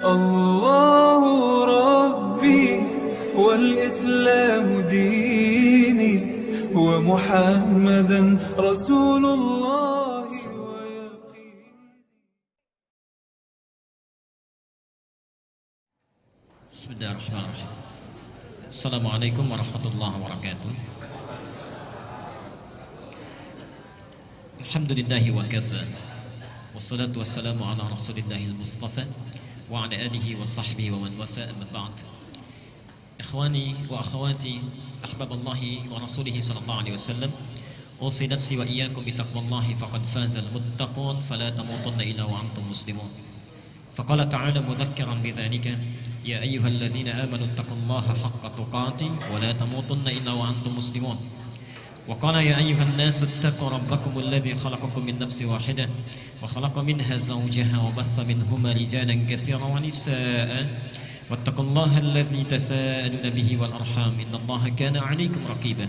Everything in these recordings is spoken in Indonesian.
الله ربي والإسلام ديني ومحمدا رسول الله Bismillahirrahmanirrahim. Assalamualaikum warahmatullahi wabarakatuh. Alhamdulillahi wa kafa. Wassalatu wassalamu ala rasulillahil mustafa wa ala alihi wa sahbihi wa man wafa, amma ba'd. Ikhwani wa akhawati, ahbaballahi wa rasulihi sallallahu alaihi wasallam. Usi nafsi wa iyyakum bi taqwallahi faqad fazal muttaqun fala tamutunna illa wa antum muslimun. Faqala ta'ala mudhakkiran bidzalika ya ayyuhalladzina amanu taqullaha haqqa tuqatih wa la tamutunna illa wa antum muslimun. Wa qala ya ayyuhan nasu ittaqu rabbakumul ladzi khalaqakum min nafsin wahidah wa khalaqa minha zawjaha wa batha minhuma rijalan katsiran wa nisaa'a wattaqullaha alladzi tasaaluna bihi wal arham innallaha kana 'alaikum raqiba.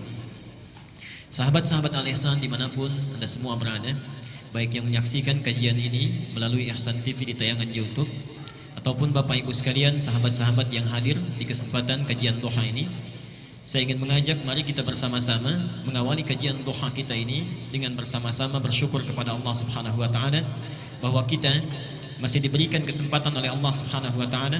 Sahabat-sahabat Al-Ihsan dimanapun Anda semua berada, baik yang menyaksikan kajian ini melalui Ihsan TV di tayangan YouTube ataupun Bapak Ibu sekalian, sahabat-sahabat yang hadir di kesempatan kajian duha ini, saya ingin mengajak mari kita bersama-sama mengawali kajian duha kita ini dengan bersama-sama bersyukur kepada Allah Subhanahu wa taala bahwa kita masih diberikan kesempatan oleh Allah Subhanahu wa taala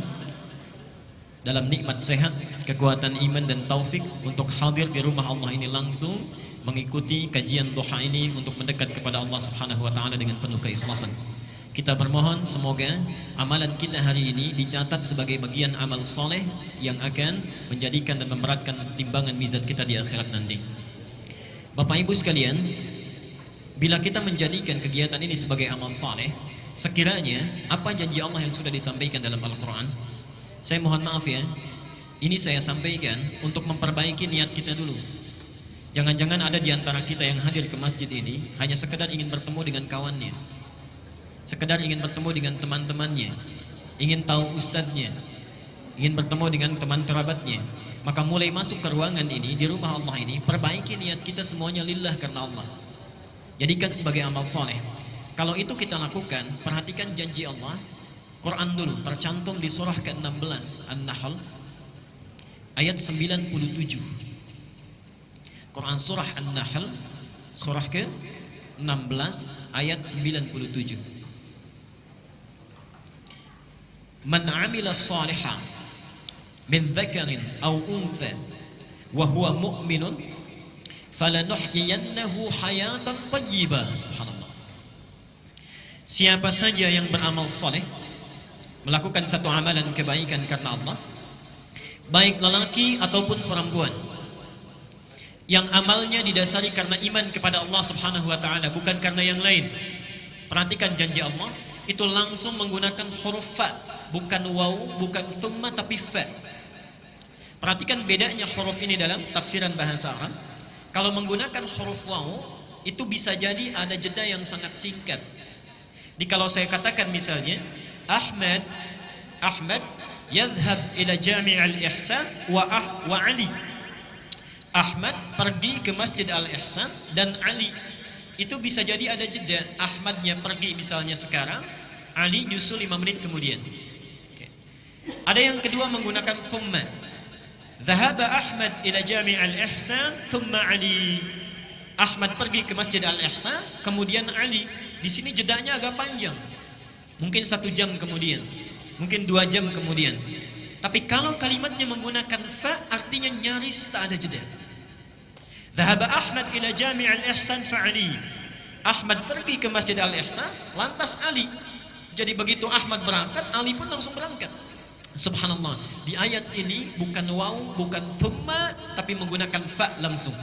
dalam nikmat sehat, kekuatan iman dan taufik untuk hadir di rumah Allah ini langsung mengikuti kajian duha ini untuk mendekat kepada Allah Subhanahu wa taala dengan penuh keikhlasan. Kita bermohon semoga amalan kita hari ini dicatat sebagai bagian amal soleh yang akan menjadikan dan memberatkan timbangan mizan kita di akhirat nanti. Bapak Ibu sekalian, bila kita menjadikan kegiatan ini sebagai amal soleh, sekiranya apa janji Allah yang sudah disampaikan dalam Al-Quran? Saya mohon maaf ya, ini saya sampaikan untuk memperbaiki niat kita dulu. Jangan-jangan ada di antara kita yang hadir ke masjid ini hanya sekedar ingin bertemu dengan kawannya, sekedar ingin bertemu dengan teman-temannya, ingin tahu ustadznya, ingin bertemu dengan teman kerabatnya. Maka mulai masuk ke ruangan ini, di rumah Allah ini, perbaiki niat kita semuanya lillah karena Allah. Jadikan sebagai amal soleh. Kalau itu kita lakukan, perhatikan janji Allah. Quran dulu, tercantum di surah ke-16 An-Nahl ayat 97. Quran surah An-Nahl surah ke-16 ayat 97. Man 'amila shalihan min dzakarin aw untha wa huwa mu'minun falanuhyiyannahu hayatan thayyibah. Subhanallah. Siapa saja yang beramal saleh, melakukan satu amalan kebaikan karena Allah, baik lelaki ataupun perempuan, yang amalnya didasari karena iman kepada Allah Subhanahu wa taala, bukan karena yang lain. Perhatikan janji Allah itu langsung menggunakan huruf fa, bukan waw, bukan thumma, tapi fa. Perhatikan bedanya huruf ini dalam tafsiran bahasa Arab. Kalau menggunakan huruf waw, itu bisa jadi ada jeda yang sangat singkat. Jadi kalau saya katakan misalnya Ahmad yadhhab ila Jami' al-Ihsan wa Ali. Ahmad pergi ke Masjid Al-Ihsan dan Ali. Itu bisa jadi ada jeda. Ahmadnya pergi misalnya sekarang, Ali nyusul 5 menit kemudian. Ada yang kedua menggunakan thumma. Dhahaba Ahmad ila Jami' al-Ihsan thumma Ali. Ahmad pergi ke Masjid Al-Ihsan, kemudian Ali. Di sini jedanya agak panjang. Mungkin 1 jam kemudian, mungkin 2 jam kemudian. Tapi kalau kalimatnya menggunakan fa, artinya nyaris tak ada jeda. Dhahaba Ahmad ila Jami' al-Ihsan fa Ali. Ahmad pergi ke Masjid Al-Ihsan, lantas Ali. Jadi begitu Ahmad berangkat, Ali pun langsung berangkat. Subhanallah. Di ayat ini bukan waw, bukan thumma, tapi menggunakan fa langsung.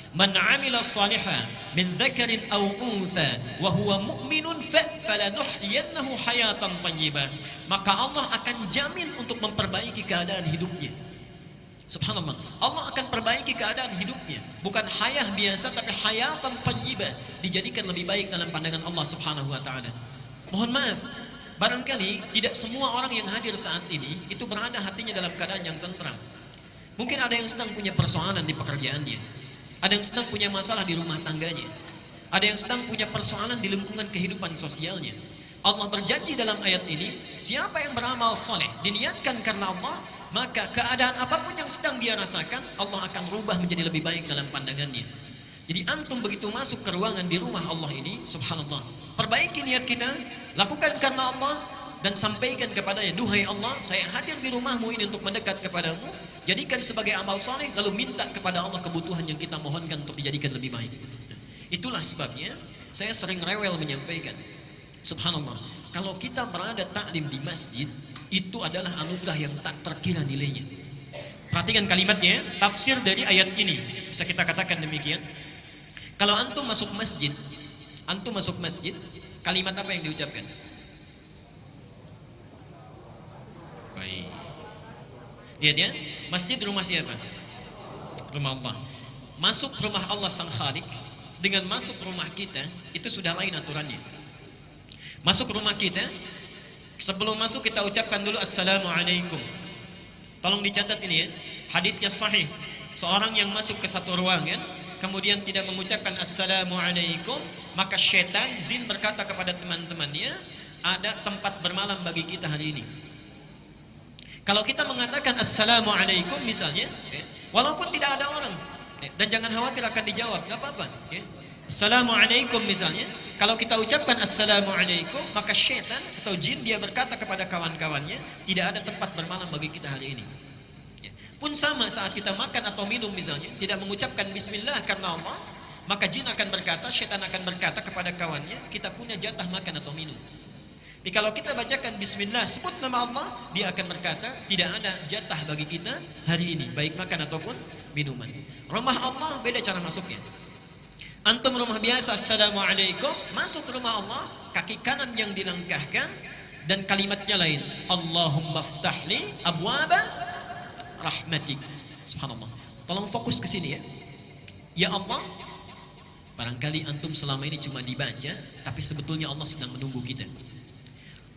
Man 'amila shalihan min dzakarin aw untha wa huwa mu'minun falanuhyiyannahu hayatan thayyibah. Maka Allah akan jamin untuk memperbaiki keadaan hidupnya. Subhanallah. Allah akan perbaiki keadaan hidupnya. Bukan hayah biasa, tapi hayatan thayyibah, dijadikan lebih baik dalam pandangan Allah Subhanahu wa taala. Mohon maaf, barangkali tidak semua orang yang hadir saat ini itu berada hatinya dalam keadaan yang tentram. Mungkin ada yang sedang punya persoalan di pekerjaannya, ada yang sedang punya masalah di rumah tangganya, ada yang sedang punya persoalan di lingkungan kehidupan sosialnya. Allah berjanji dalam ayat ini, siapa yang beramal soleh diniatkan karena Allah, maka keadaan apapun yang sedang dia rasakan, Allah akan rubah menjadi lebih baik dalam pandangannya. Jadi antum begitu masuk ke ruangan di rumah Allah ini, subhanallah, perbaiki niat kita, lakukan karena Allah, dan sampaikan kepadanya, duhai Allah, saya hadir di rumahmu ini untuk mendekat kepadamu, jadikan sebagai amal soleh, lalu minta kepada Allah kebutuhan yang kita mohonkan untuk dijadikan lebih baik. Itulah sebabnya saya sering rewel menyampaikan, subhanallah, kalau kita berada taklim di masjid, itu adalah anugerah yang tak terkira nilainya. Perhatikan kalimatnya, tafsir dari ayat ini, bisa kita katakan demikian. Kalau antum masuk masjid, kalimat apa yang diucapkan? Baik. Lihat ya, masjid rumah siapa? Rumah Allah. Masuk rumah Allah Sang Khalik dengan masuk rumah kita, itu sudah lain aturannya. Masuk rumah kita, sebelum masuk kita ucapkan dulu Assalamualaikum. Tolong dicatat ini ya, hadisnya sahih. Seorang yang masuk ke satu ruangan, kemudian tidak mengucapkan Assalamualaikum, maka syaitan, jin berkata kepada teman-temannya, ada tempat bermalam bagi kita hari ini. Kalau kita mengatakan Assalamualaikum misalnya, walaupun tidak ada orang, dan jangan khawatir akan dijawab, gak apa-apa. Assalamualaikum misalnya, kalau kita ucapkan Assalamualaikum, maka syaitan atau jin dia berkata kepada kawan-kawannya, tidak ada tempat bermalam bagi kita hari ini. Pun sama saat kita makan atau minum misalnya, tidak mengucapkan Bismillah karena Allah, maka jin akan berkata, syaitan akan berkata kepada kawannya, kita punya jatah makan atau minum. Tapi kalau kita bacakan Bismillah, sebut nama Allah, dia akan berkata, tidak ada jatah bagi kita hari ini, baik makan ataupun minuman. Rumah Allah beda cara masuknya. Antum rumah biasa, Assalamualaikum, masuk ke rumah Allah, kaki kanan yang dilangkahkan, dan kalimatnya lain, Allahumma ftahli abwaba rahmatik. Subhanallah. Tolong fokus ke sini ya. Ya Allah, barangkali antum selama ini cuma dibaca, tapi sebetulnya Allah sedang menunggu kita.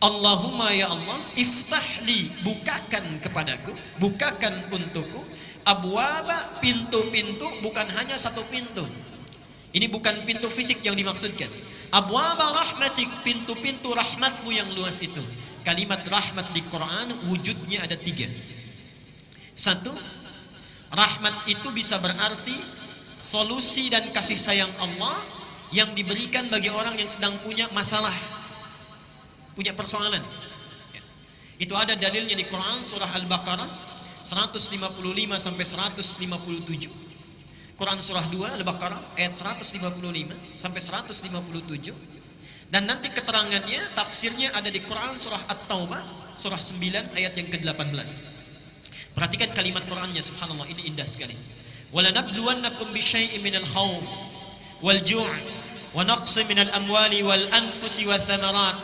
Allahumma ya Allah, iftahli, bukakan kepadaku, bukakan untukku, abwaba, pintu-pintu, bukan hanya satu pintu. Ini bukan pintu fisik yang dimaksudkan. Abwaba rahmatik, pintu-pintu rahmatmu yang luas itu. Kalimat rahmat di Quran wujudnya ada 3. 1, rahmat itu bisa berarti solusi dan kasih sayang Allah yang diberikan bagi orang yang sedang punya masalah, punya persoalan. Itu ada dalilnya di Quran surah Al-Baqarah 155 sampai 157. Quran surah 2 Al-Baqarah ayat 155 sampai 157. Dan nanti keterangannya, tafsirnya ada di Quran surah At-Taubah surah 9 ayat yang ke-18. Perhatikan kalimat Qurannya, subhanallah, ini indah sekali. وَلَنَبْلُوَنَّكُمْ بِشَيْءٍ مِنَ الْخَوْفِ وَالْجُوعِ وَنَقْصٍ مِنَ الْأَمْوَالِ وَالْأَنْفُسِ وَالثَّمَرَاتِ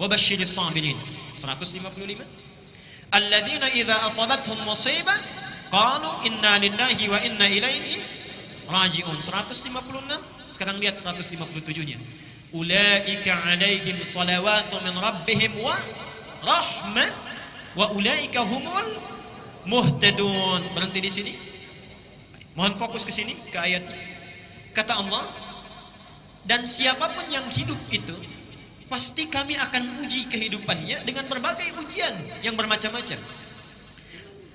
وَبَشِّرِ الصَّابِرِينَ 155. الَّذِينَ إِذَا أَصَابَتْهُمْ مُصِيبَةٌ قَالُوا إِنَّا لِلَّهِ وَإِنَّا إِلَيْهِ رَاجِعُونَ 156. Sekarang lihat 157-nya. أُولَئِكَ عَلَيْهِمْ صَلَوَاتٌ مِنْ رَبِّهِمْ وَرَحْمَةٌ وَأُولَئِكَ هُمُ الْمُهْتَدُونَ. Berhenti di sini. Mohon fokus ke sini, ke ayatnya. Kata Allah, dan siapapun yang hidup itu, pasti kami akan uji kehidupannya dengan berbagai ujian yang bermacam-macam.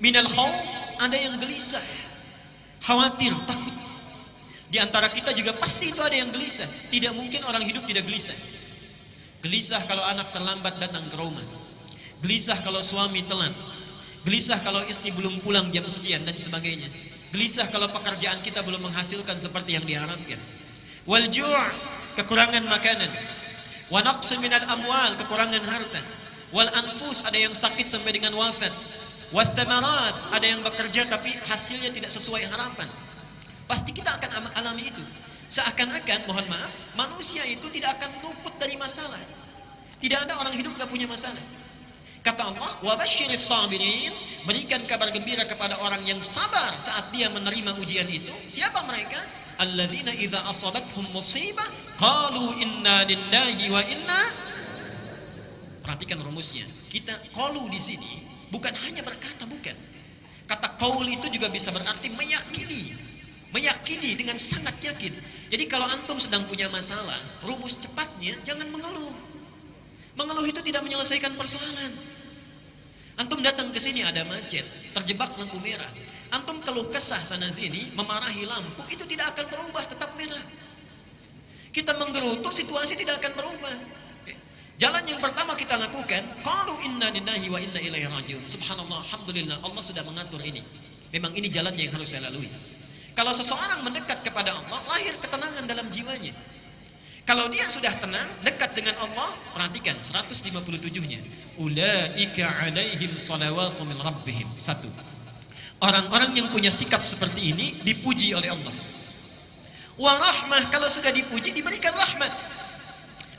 Minal khauf, ada yang gelisah, khawatir, takut. Di antara kita juga pasti itu ada yang gelisah. Tidak mungkin orang hidup tidak gelisah. Gelisah kalau anak terlambat datang ke rumah. Gelisah kalau suami telat. Gelisah kalau istri belum pulang jam sekian dan sebagainya. Gelisah kalau pekerjaan kita belum menghasilkan seperti yang diharapkan. Wal ju', kekurangan makanan. Wa naqsin minal amwal, kekurangan harta. Wal anfus, ada yang sakit sampai dengan wafat. Wath thamarat, ada yang bekerja tapi hasilnya tidak sesuai harapan. Pasti kita akan alami itu. Seakan-akan, mohon maaf, manusia itu tidak akan luput dari masalah. Tidak ada orang hidup gak punya masalah. Kata Allah, wa basyiris sabirin, berikan kabar gembira kepada orang yang sabar saat dia menerima ujian itu. Siapa mereka? Alladzina idza asabathum musibah qalu inna lillahi wa inna. Perhatikan rumusnya. Kita qalu di sini bukan hanya berkata, bukan. Kata qaul itu juga bisa berarti meyakini. Meyakini dengan sangat yakin. Jadi kalau antum sedang punya masalah, rumus cepatnya jangan mengeluh. Mengeluh itu tidak menyelesaikan persoalan. Antum datang ke sini ada macet, terjebak lampu merah. Antum keluh kesah sana sini, memarahi lampu, itu tidak akan berubah, tetap merah. Kita menggerutu, situasi tidak akan berubah. Jalan yang pertama kita lakukan, qalu inna lillahi wa inna ilaihi rajiun. Subhanallah, alhamdulillah, Allah sudah mengatur ini. Memang ini jalannya yang harus saya lalui. Kalau seseorang mendekat kepada Allah, lahir ketenangan dalam jiwanya. Kalau dia sudah tenang, dekat dengan Allah, perhatikan 157-nya. Ulaika alaihim salawatu min rabbihim. 1. Orang-orang yang punya sikap seperti ini dipuji oleh Allah. Wa rahmah, kalau sudah dipuji diberikan rahmat.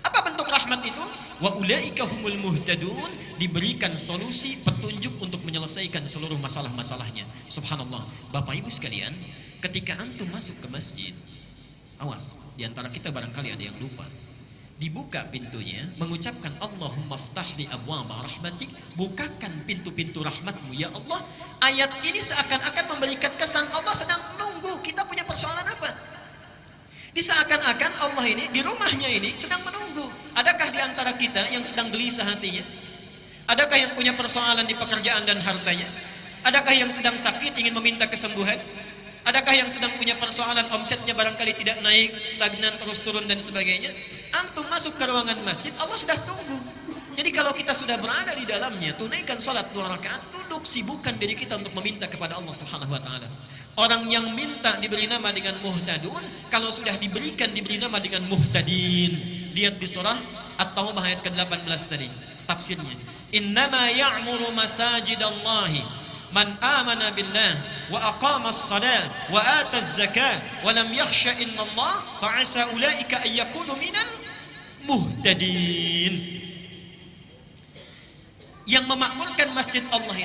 Apa bentuk rahmat itu? Wa ulaika humul muhtadun, diberikan solusi, petunjuk untuk menyelesaikan seluruh masalah-masalahnya. Subhanallah. Bapak Ibu sekalian, ketika antum masuk ke masjid, awas, di antara kita barangkali ada yang lupa. Dibuka pintunya, mengucapkan Allahumma ftahli abwaba rahmatik, bukakan pintu-pintu rahmatmu ya Allah. Ayat ini seakan-akan memberikan kesan Allah sedang menunggu kita punya persoalan apa. Diseakan-akan Allah ini, di rumahnya ini sedang menunggu. Adakah di antara kita yang sedang gelisah hatinya? Adakah yang punya persoalan di pekerjaan dan hartanya? Adakah yang sedang sakit ingin meminta kesembuhan? Adakah yang sedang punya persoalan omsetnya barangkali tidak naik, stagnan, terus turun dan sebagainya? Antum masuk ke ruangan masjid, Allah sudah tunggu. Jadi kalau kita sudah berada di dalamnya, tunaikan salat 2 rakaat, duduk sibukkan diri kita untuk meminta kepada Allah Subhanahu wa taala. Orang yang minta diberi nama dengan muhtadun, kalau sudah diberikan diberi nama dengan muhtadin. Lihat di surah At-Taubah ayat ke-18 tadi, tafsirnya. Innama ya'muru masajidallahi man amana billah wa aqamas salat wa ataz zakat wa lam yakhsha illallah fa asa ulaika ay yakunu minal muhtadin. Yang memakmurkan masjid Allah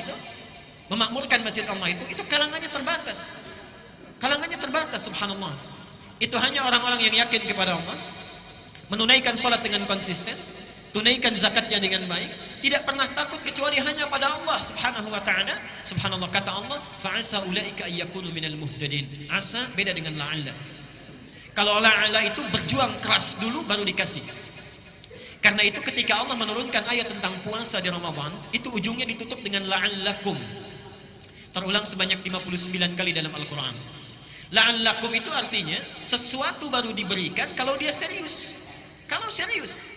itu kalangannya terbatas. Kalangannya terbatas, subhanallah. Itu hanya orang-orang yang yakin kepada Allah, menunaikan salat dengan konsisten, tunaikan zakatnya dengan baik, tidak pernah takut kecuali hanya pada Allah Subhanahu wa taala. Subhanallah, kata Allah, fa'asa ulaika ayyakunu minal muhtadin. Asa beda dengan la'alla. Kalau la'alla itu berjuang keras dulu baru dikasih. Karena itu ketika Allah menurunkan ayat tentang puasa di Ramadan, itu ujungnya ditutup dengan la'allakum. Terulang sebanyak 59 kali dalam Al-Qur'an. La'allakum itu artinya sesuatu baru diberikan kalau dia serius. Kalau serius.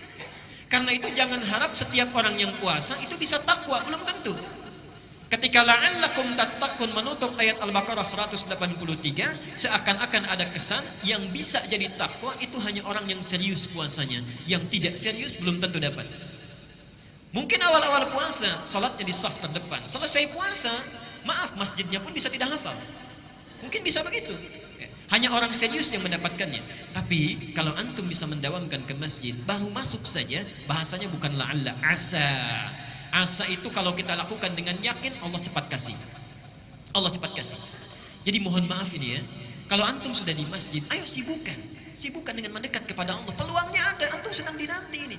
Karena itu jangan harap setiap orang yang puasa itu bisa takwa, belum tentu. Ketika la'allakum tattaqun menutup ayat Al-Baqarah 183, seakan-akan ada kesan yang bisa jadi takwa itu hanya orang yang serius puasanya. Yang tidak serius belum tentu dapat. Mungkin awal-awal puasa salatnya di saf terdepan, selesai puasa, maaf, masjidnya pun bisa tidak hafal. Mungkin bisa begitu. Hanya orang serius yang mendapatkannya. Tapi kalau antum bisa mendawamkan ke masjid, baru masuk saja, bahasanya bukan la'alla, asa. Asa itu kalau kita lakukan dengan yakin, Allah cepat kasih. Allah cepat kasih. Jadi mohon maaf ini ya, kalau antum sudah di masjid, ayo sibukkan. Sibukkan dengan mendekat kepada Allah. Peluangnya ada, antum sedang dinanti ini.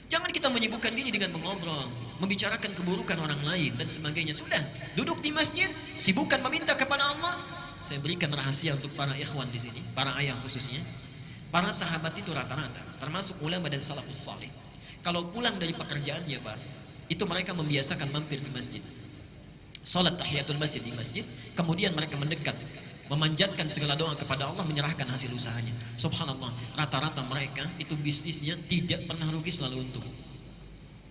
Jangan kita menyibukkan diri dengan mengobrol, membicarakan keburukan orang lain dan sebagainya. Sudah, duduk di masjid, sibukkan meminta kepada Allah. Saya berikan rahasia untuk para ikhwan di sini, para ayah khususnya. Para sahabat itu rata-rata, termasuk ulama dan salafus salih. Kalau pulang dari pekerjaannya, Pak, itu mereka membiasakan mampir ke masjid. Salat tahiyatul masjid di masjid, kemudian mereka mendekat, memanjatkan segala doa kepada Allah, menyerahkan hasil usahanya. Subhanallah, rata-rata mereka itu bisnisnya tidak pernah rugi, selalu untung.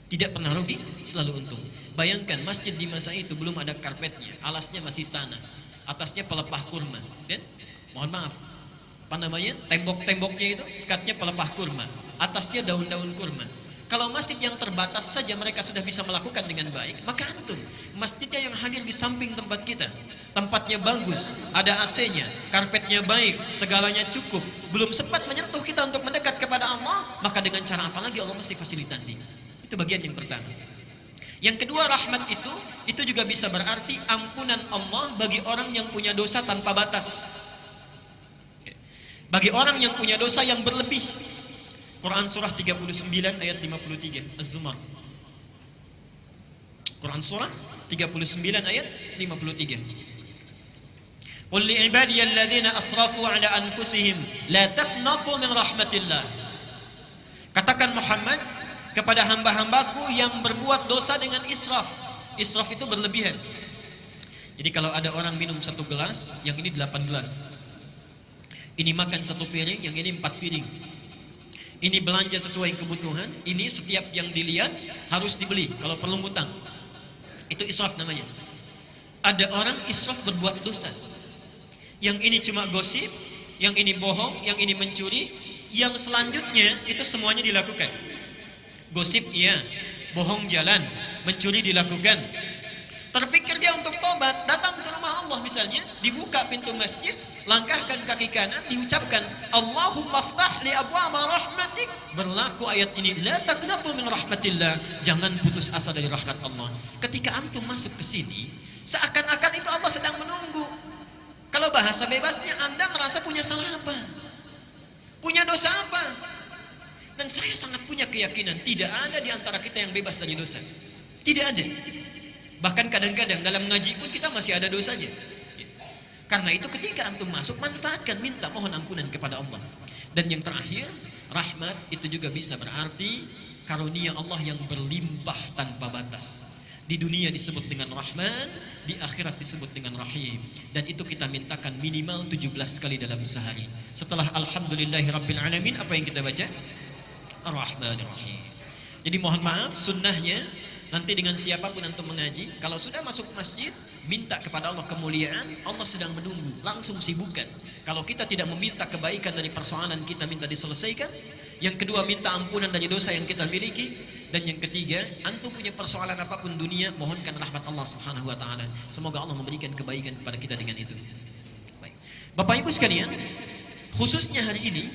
Tidak pernah rugi, selalu untung. Bayangkan masjid di masa itu belum ada karpetnya, alasnya masih tanah. Atasnya pelepah kurma, dan mohon maaf, apa namanya, tembok-temboknya itu sekatnya pelepah kurma, atasnya daun-daun kurma. Kalau masjid yang terbatas saja mereka sudah bisa melakukan dengan baik, maka antum masjidnya yang hadir di samping tempat kita, tempatnya bagus, ada AC-nya, karpetnya baik, segalanya cukup, belum sempat menyentuh kita untuk mendekat kepada Allah, maka dengan cara apa lagi Allah mesti fasilitasi. Itu bagian yang pertama. Yang kedua, rahmat itu juga bisa berarti ampunan Allah bagi orang yang punya dosa tanpa batas. Bagi orang yang punya dosa yang berlebih. Quran surah 39 ayat 53, Az-Zumar. Quran surah 39 ayat 53. Qul li ibadiyalladzina asrafu ala anfusihim la taqnatu min rahmatillah. Katakan Muhammad kepada hamba-hambaku yang berbuat dosa dengan israf. Israf itu berlebihan. Jadi kalau ada orang minum 1 gelas, yang ini 8 gelas. Ini makan 1 piring, yang ini 4 piring. Ini belanja sesuai kebutuhan, ini setiap yang dilihat harus dibeli, kalau perlu ngutang. Itu israf namanya. Ada orang israf berbuat dosa. Yang ini cuma gosip, yang ini bohong, yang ini mencuri, yang selanjutnya itu semuanya dilakukan. Gosip iya, bohong jalan, mencuri dilakukan. Terpikir dia untuk tobat, datang ke rumah Allah misalnya, dibuka pintu masjid, langkahkan kaki kanan, diucapkan Allahumma ftah li abwaba rahmatik. Berlaku ayat ini, la taqnatu min rahmatillah, jangan putus asa dari rahmat Allah. Ketika antum masuk ke sini, seakan-akan itu Allah sedang menunggu. Kalau bahasa bebasnya, Anda merasa punya salah apa? Punya dosa apa? Dan saya sangat punya keyakinan tidak ada di antara kita yang bebas dari dosa. Tidak ada. Bahkan kadang-kadang dalam ngaji pun kita masih ada dosanya. Karena itu ketika antum masuk, manfaatkan, minta mohon ampunan kepada Allah. Dan yang terakhir, rahmat itu juga bisa berarti karunia Allah yang berlimpah tanpa batas. Di dunia disebut dengan Rahman, di akhirat disebut dengan Rahim. Dan itu kita mintakan minimal 17 kali dalam sehari. Setelah Alhamdulillahirabbil alamin, apa yang kita baca? Ar-Rahmanir Rahim. Jadi mohon maaf, sunnahnya nanti dengan siapapun antum mengaji, kalau sudah masuk masjid, minta kepada Allah kemuliaan, Allah sedang menunggu, langsung sibukkan. Kalau kita tidak meminta kebaikan dari persoalan kita, minta diselesaikan. Yang kedua, minta ampunan dari dosa yang kita miliki. Dan yang ketiga, antum punya persoalan apapun dunia, mohonkan rahmat Allah Subhanahu wa taala. Semoga Allah memberikan kebaikan kepada kita dengan itu. Baik. Bapak Ibu sekalian, khususnya hari ini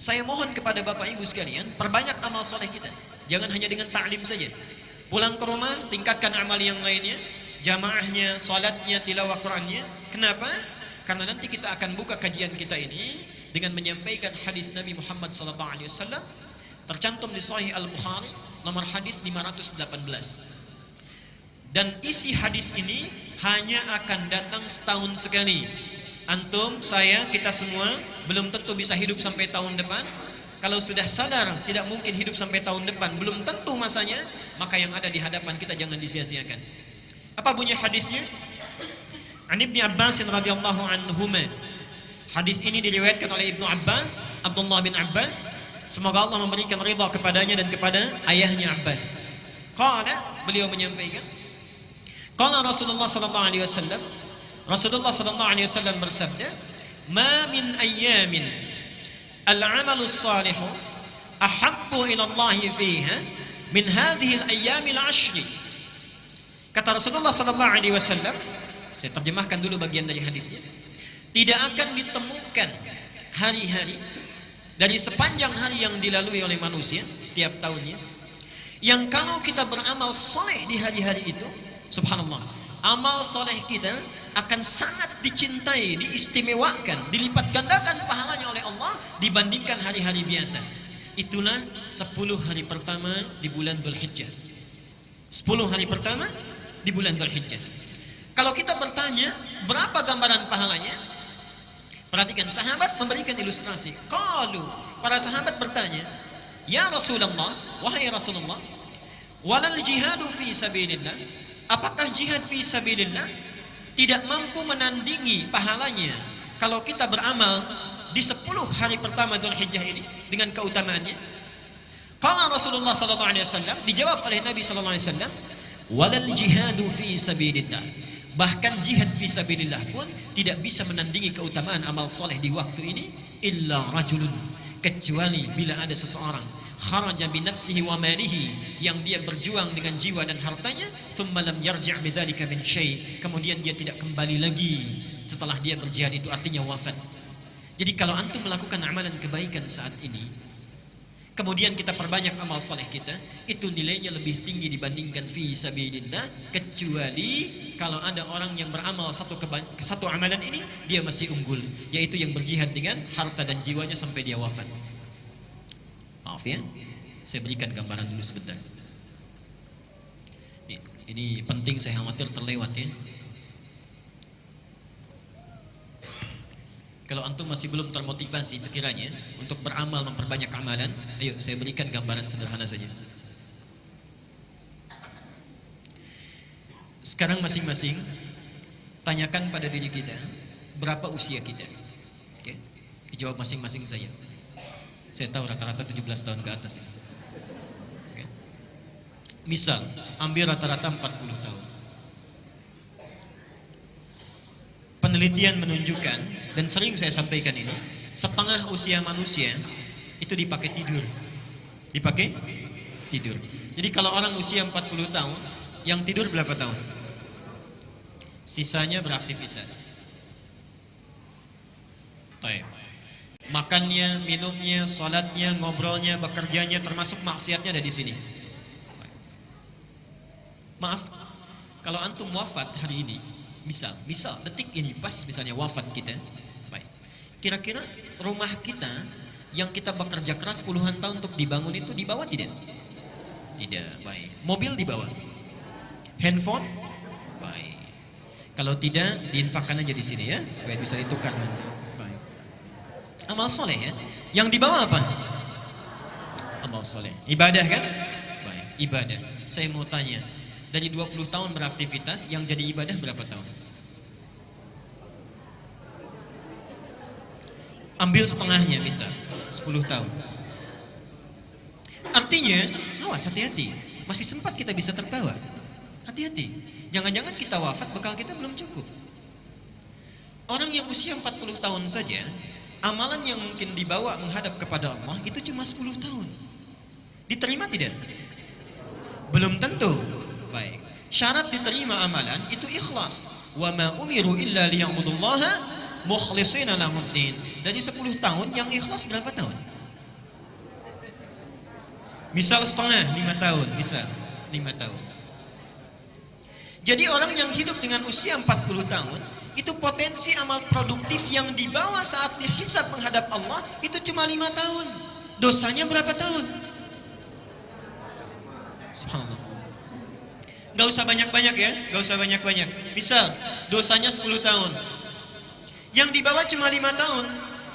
saya mohon kepada Bapak Ibu sekalian, perbanyak amal soleh kita. Jangan hanya dengan ta'lim saja. Pulang ke rumah, tingkatkan amal yang lainnya, jamaahnya, salatnya, tilawah Qur'annya. Kenapa? Karena nanti kita akan buka kajian kita ini dengan menyampaikan hadis Nabi Muhammad SAW tercantum di Sahih Al-Bukhari nomor hadis 518. Dan isi hadis ini hanya akan datang setahun sekali. Antum, saya, kita semua belum tentu bisa hidup sampai tahun depan. Kalau sudah sadar tidak mungkin hidup sampai tahun depan, belum tentu masanya, maka yang ada di hadapan kita jangan disia-siakan. Apa bunyi hadisnya? An Ibnu Abbas radhiyallahu anhuma. Hadis ini diriwayatkan oleh Ibnu Abbas, Abdullah bin Abbas. Semoga Allah memberikan ridha kepadanya dan kepada ayahnya Abbas. Qala, beliau menyampaikan, qala Rasulullah sallallahu alaihi wasallam, Rasulullah sallallahu alaihi wasallam bersabda, "Ma min ayyamin al-'amalu as-salihu ahabbu ila Allah fiha min hadhihi al-ayyam al-'ashr." Kata Rasulullah sallallahu alaihi wasallam, saya terjemahkan dulu bagian dari hadisnya. Tidak akan ditemukan hari-hari dari sepanjang hari yang dilalui oleh manusia setiap tahunnya yang kalau kita beramal soleh di hari-hari itu, subhanallah, amal soleh kita akan sangat dicintai, diistimewakan, dilipat gandakan pahalanya oleh Allah dibandingkan hari-hari biasa. Itulah 10 hari pertama di bulan Dzulhijjah. 10 hari pertama di bulan Dzulhijjah. Kalau kita bertanya berapa gambaran pahalanya, perhatikan, sahabat memberikan ilustrasi. Qalu, para sahabat bertanya, "Ya Rasulullah, wahai Rasulullah, walal jihadu fi sabilillah?" Apakah jihad fi sabilillah tidak mampu menandingi pahalanya kalau kita beramal di 10 hari pertama Dzulhijjah ini dengan keutamaannya? Qala Rasulullah sallallahu alaihi wasallam, dijawab oleh Nabi sallallahu alaihi wasallam, "Walal jihadu fi sabilillah." Bahkan jihad fi sabilillah pun tidak bisa menandingi keutamaan amal soleh di waktu ini, illa rajulun, kecuali bila ada seseorang kharaja bi nafsihi wa malihi, yang dia berjuang dengan jiwa dan hartanya, thumma lam yarji' bidzalika min syai', kemudian dia tidak kembali lagi setelah dia berjihad, itu artinya wafat. Jadi kalau antum melakukan amalan kebaikan saat ini, kemudian kita perbanyak amal soleh kita, itu nilainya lebih tinggi dibandingkan fi sabilillah, kecuali kalau ada orang yang beramal satu amalan ini dia masih unggul, yaitu yang berjihad dengan harta dan jiwanya sampai dia wafat. Maaf ya, saya berikan gambaran dulu sebentar. Ini penting, saya khawatir terlewat ya. Kalau antum masih belum termotivasi sekiranya untuk beramal memperbanyak amalan, ayo saya berikan gambaran sederhana saja. Sekarang masing-masing tanyakan pada diri kita, berapa usia kita? Oke. Dijawab masing-masing saja. Saya tahu rata-rata 17 tahun ke atas ya. Oke. Misal, ambil rata-rata 40 tahun. Penelitian menunjukkan, dan sering saya sampaikan ini, setengah usia manusia itu dipakai tidur. Dipakai tidur. Jadi kalau orang usia 40 tahun, yang tidur berapa tahun? Sisanya beraktivitas. Baik. Makannya, minumnya, salatnya, ngobrolnya, bekerjanya, termasuk maksiatnya ada di sini. Maaf, kalau antum wafat hari ini, misal detik ini pas misalnya wafat kita, baik. Kira-kira rumah kita yang kita bekerja keras puluhan tahun untuk dibangun itu dibawa tidak? Tidak, baik. Mobil dibawa? Handphone? Baik. Kalau tidak, diinfakkan aja di sini ya, supaya bisa ditukar nanti. Baik. Amal soleh ya. Yang dibawa apa? Amal soleh. Ibadah kan? Baik, ibadah. Saya mau tanya, dari 20 tahun beraktivitas, yang jadi ibadah berapa tahun? Ambil setengahnya misal, 10 tahun. Artinya, awas hati-hati. Masih sempat kita bisa tertawa. Hati-hati. Jangan-jangan kita wafat, bekal kita belum cukup. Orang yang usia 40 tahun saja, amalan yang mungkin dibawa menghadap kepada Allah itu cuma 10 tahun. Diterima tidak? Belum tentu. Baik. Syarat diterima amalan itu ikhlas. Wa ma umiru illa liya'budullaha mukhlishina lahuddin. Dari 10 tahun yang ikhlas berapa tahun? Misal setengah, 5 tahun, misal 5 tahun. Jadi orang yang hidup dengan usia 40 tahun itu potensi amal produktif yang dibawa saat dihisab menghadap Allah itu cuma 5 tahun. Dosanya berapa tahun? Subhanallah. Gak usah banyak-banyak ya, gak usah banyak-banyak. Misal dosanya 10 tahun, yang dibawa cuma 5 tahun,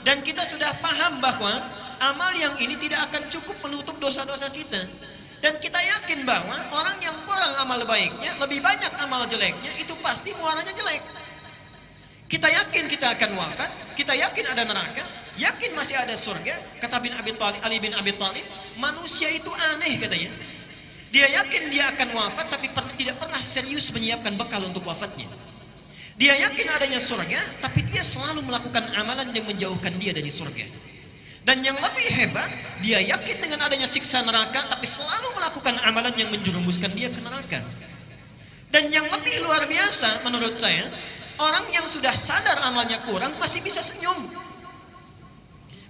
dan kita sudah paham bahwa amal yang ini tidak akan cukup menutup dosa-dosa kita. Dan kita yakin bahwa orang yang kurang amal baiknya, lebih banyak amal jeleknya, itu pasti muaranya jelek. Kita yakin kita akan wafat, kita yakin ada neraka, yakin masih ada surga. Kata Ali bin Abi Thalib, manusia itu aneh katanya. Dia yakin dia akan wafat, tapi tidak pernah serius menyiapkan bekal untuk wafatnya. Dia yakin adanya surga, tapi dia selalu melakukan amalan yang menjauhkan dia dari surga. Dan yang lebih hebat, dia yakin dengan adanya siksa neraka, tapi selalu melakukan amalan yang menjerumuskan dia ke neraka. Dan yang lebih luar biasa menurut saya, orang yang sudah sadar amalnya kurang masih bisa senyum,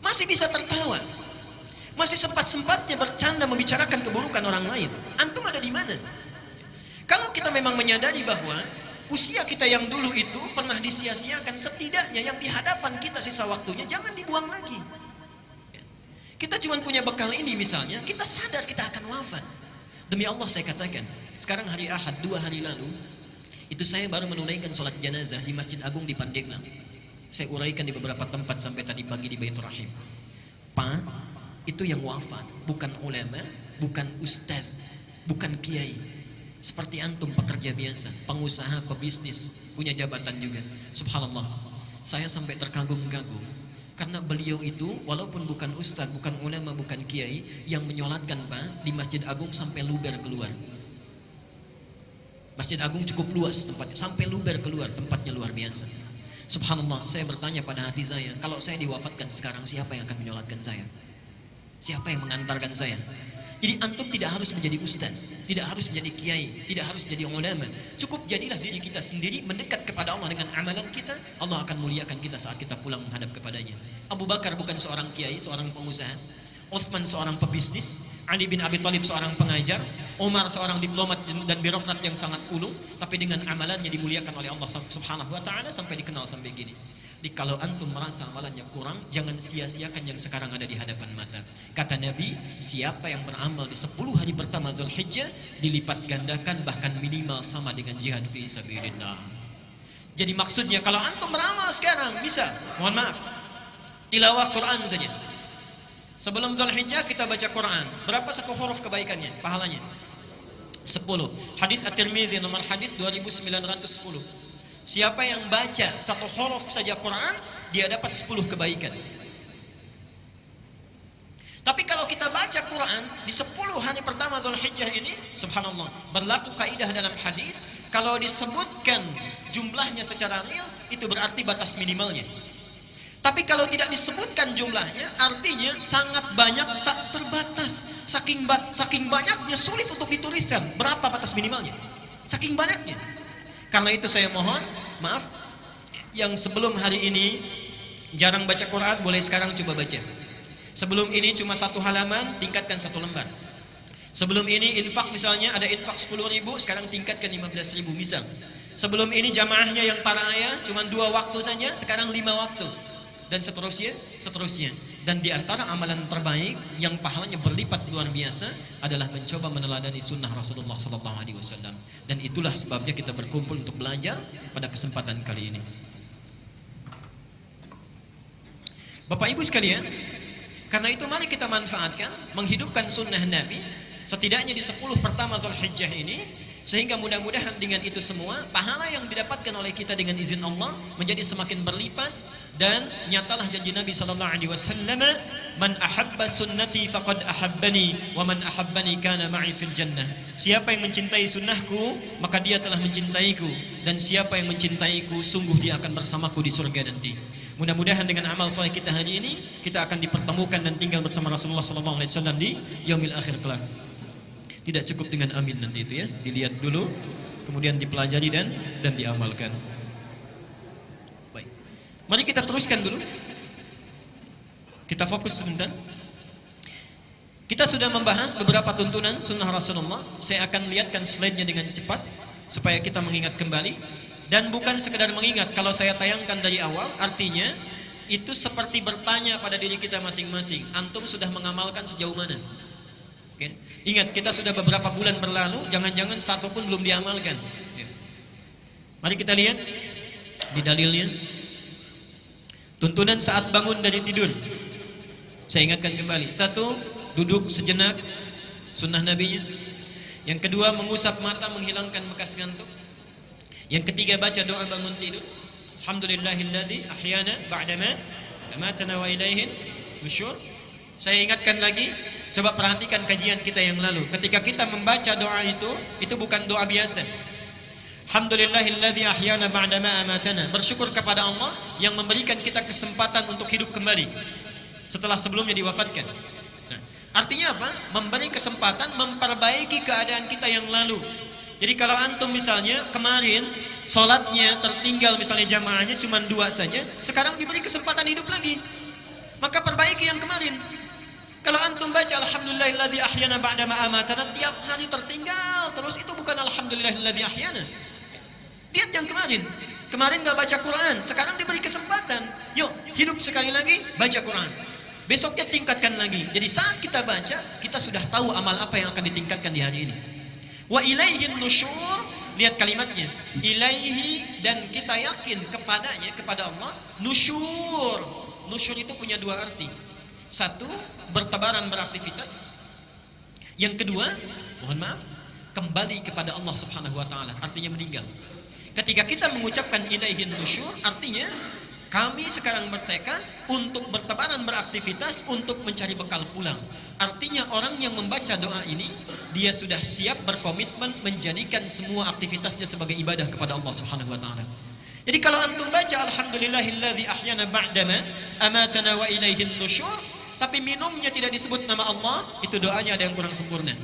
masih bisa tertawa, masih sempat-sempatnya bercanda membicarakan keburukan orang lain. Antum ada di mana? Kalau kita memang menyadari bahwa usia kita yang dulu itu pernah disia-siakan, setidaknya yang di hadapan kita sisa waktunya jangan dibuang lagi. Kita cuma punya bekal ini misalnya, kita sadar kita akan wafat. Demi Allah saya katakan, sekarang hari Ahad 2 hari lalu, itu saya baru menunaikan sholat jenazah di Masjid Agung di Pandeglang. Saya uraikan di beberapa tempat sampai tadi pagi di Baitur Rahim. Pak, itu yang wafat bukan ulama, bukan ustadz, bukan kiai. Seperti antum pekerja biasa, pengusaha, pebisnis, punya jabatan juga. Subhanallah, saya sampai terkagum-kagum. Karena beliau itu walaupun bukan ustadz, bukan ulama, bukan kiai, yang menyolatkan Pak di Masjid Agung sampai luber keluar. Masjid Agung cukup luas tempatnya, sampai luber keluar, tempatnya luar biasa. Subhanallah, saya bertanya pada hati saya, kalau saya diwafatkan sekarang, siapa yang akan menyolatkan saya? Siapa yang mengantarkan saya? Jadi antum tidak harus menjadi ustaz, tidak harus menjadi kiai, tidak harus menjadi ulama. Cukup jadilah diri kita sendiri mendekat kepada Allah dengan amalan kita. Allah akan muliakan kita saat kita pulang menghadap kepadanya. Abu Bakar bukan seorang kiai, seorang pengusaha. Utsman seorang pebisnis, Ali bin Abi Thalib seorang pengajar, Umar seorang diplomat dan birokrat yang sangat ulung, tapi dengan amalannya dimuliakan oleh Allah Subhanahu wa taala sampai dikenal sampai gini. Jadi kalau antum merasa amalannya kurang, jangan sia-siakan yang sekarang ada di hadapan mata. Kata Nabi, siapa yang beramal di 10 hari pertama Dzulhijjah dilipat gandakan bahkan minimal sama dengan jihad fi sabilillah. Jadi maksudnya kalau antum beramal sekarang bisa, mohon maaf, tilawah Quran saja. Sebelum Dzulhijjah kita baca Quran, berapa satu huruf kebaikannya, pahalanya? 10. Hadis At-Tirmidzi nomor hadis 2910. Siapa yang baca satu huruf saja Quran, dia dapat 10 kebaikan. Tapi kalau kita baca Quran di 10 hari pertama Dzulhijjah ini, subhanallah, berlaku kaidah dalam hadis, kalau disebutkan jumlahnya secara real, itu berarti batas minimalnya. Tapi kalau tidak disebutkan jumlahnya, artinya sangat banyak, tak terbatas. Saking banyaknya sulit untuk dituliskan. Berapa batas minimalnya? Saking banyaknya. Karena itu saya mohon, maaf, yang sebelum hari ini jarang baca Quran, boleh sekarang coba baca. Sebelum ini cuma 1 halaman, tingkatkan 1 lembar. Sebelum ini infak misalnya, ada infak 10.000, sekarang tingkatkan 15.000 misal. Sebelum ini jamaahnya yang para ayah cuma 2 waktu saja, sekarang 5 waktu. Dan seterusnya. Dan di antara amalan terbaik yang pahalanya berlipat luar biasa adalah mencoba meneladani sunnah Rasulullah SAW. Dan itulah sebabnya kita berkumpul untuk belajar pada kesempatan kali ini. Bapak Ibu sekalian, karena itu mari kita manfaatkan, menghidupkan sunnah Nabi setidaknya di 10 pertama Dzulhijjah ini, sehingga mudah-mudahan dengan itu semua pahala yang didapatkan oleh kita dengan izin Allah menjadi semakin berlipat. Dan nyatalah janji Nabi SAW, man ahabba sunnati faqad ahabbani wa man ahabbani kana ma'i fil jannah. Siapa yang mencintai sunnahku, maka dia telah mencintaiku, dan siapa yang mencintaiku, sungguh dia akan bersamaku di surga nanti. Mudah-mudahan dengan amal soleh kita hari ini, kita akan dipertemukan dan tinggal bersama Rasulullah SAW di yaumil akhir kelak. Tidak cukup dengan amin nanti itu ya, dilihat dulu, kemudian dipelajari dan diamalkan. Mari kita teruskan dulu. Kita fokus sebentar. Kita sudah membahas beberapa tuntunan sunnah Rasulullah. Saya akan lihatkan slide-nya dengan cepat supaya kita mengingat kembali. Dan bukan sekedar mengingat, kalau saya tayangkan dari awal, artinya itu seperti bertanya pada diri kita masing-masing. Antum sudah mengamalkan sejauh mana? Oke. Ingat, kita sudah beberapa bulan berlalu, jangan-jangan satu pun belum diamalkan. Mari kita lihat di dalilnya. Tuntunan saat bangun dari tidur. Saya ingatkan kembali. 1, duduk sejenak, sunnah Nabi-nya. Yang kedua, mengusap mata menghilangkan bekas ngantuk. Yang ketiga, baca doa bangun tidur. Alhamdulillahilladzi ahyana ba'dama amatana wa ilaihin nusyur. Saya ingatkan lagi, coba perhatikan kajian kita yang lalu. Ketika kita membaca doa itu bukan doa biasa. Alhamdulillahilladzi ahyana ba'dama amatana. Bersyukur kepada Allah yang memberikan kita kesempatan untuk hidup kembali setelah sebelumnya diwafatkan. Nah, artinya apa? Memberi kesempatan memperbaiki keadaan kita yang lalu. Jadi kalau antum misalnya kemarin sholatnya tertinggal, misalnya jamaahnya cuma 2 saja, sekarang diberi kesempatan hidup lagi, maka perbaiki yang kemarin. Kalau antum baca Alhamdulillahilladzi ahyana ba'dama amatana tiap hari tertinggal terus, itu bukan Alhamdulillahilladzi ahyana. Lihat yang kemarin gak baca Quran, sekarang diberi kesempatan, yuk hidup sekali lagi, baca Quran. Besoknya tingkatkan lagi. Jadi saat kita baca, kita sudah tahu amal apa yang akan ditingkatkan di hari ini. Wa ilaihin nusyur, lihat kalimatnya, ilaihi, dan kita yakin kepadanya, kepada Allah. Nusyur itu punya 2 arti. 1, bertebaran beraktivitas. Yang kedua, mohon maaf, kembali kepada Allah Subhanahu wa taala, artinya meninggal. Ketika kita mengucapkan ilaihin nusyur, artinya kami sekarang bertekad untuk bertebaran beraktivitas untuk mencari bekal pulang. Artinya orang yang membaca doa ini, dia sudah siap berkomitmen menjadikan semua aktivitasnya sebagai ibadah kepada Allah Subhanahu wa taala. Jadi kalau antum baca Alhamdulillahilladzi ahyana ba'dama amatana wa ilaihin nusyur, tapi minumnya tidak disebut nama Allah, itu doanya ada yang kurang sempurna.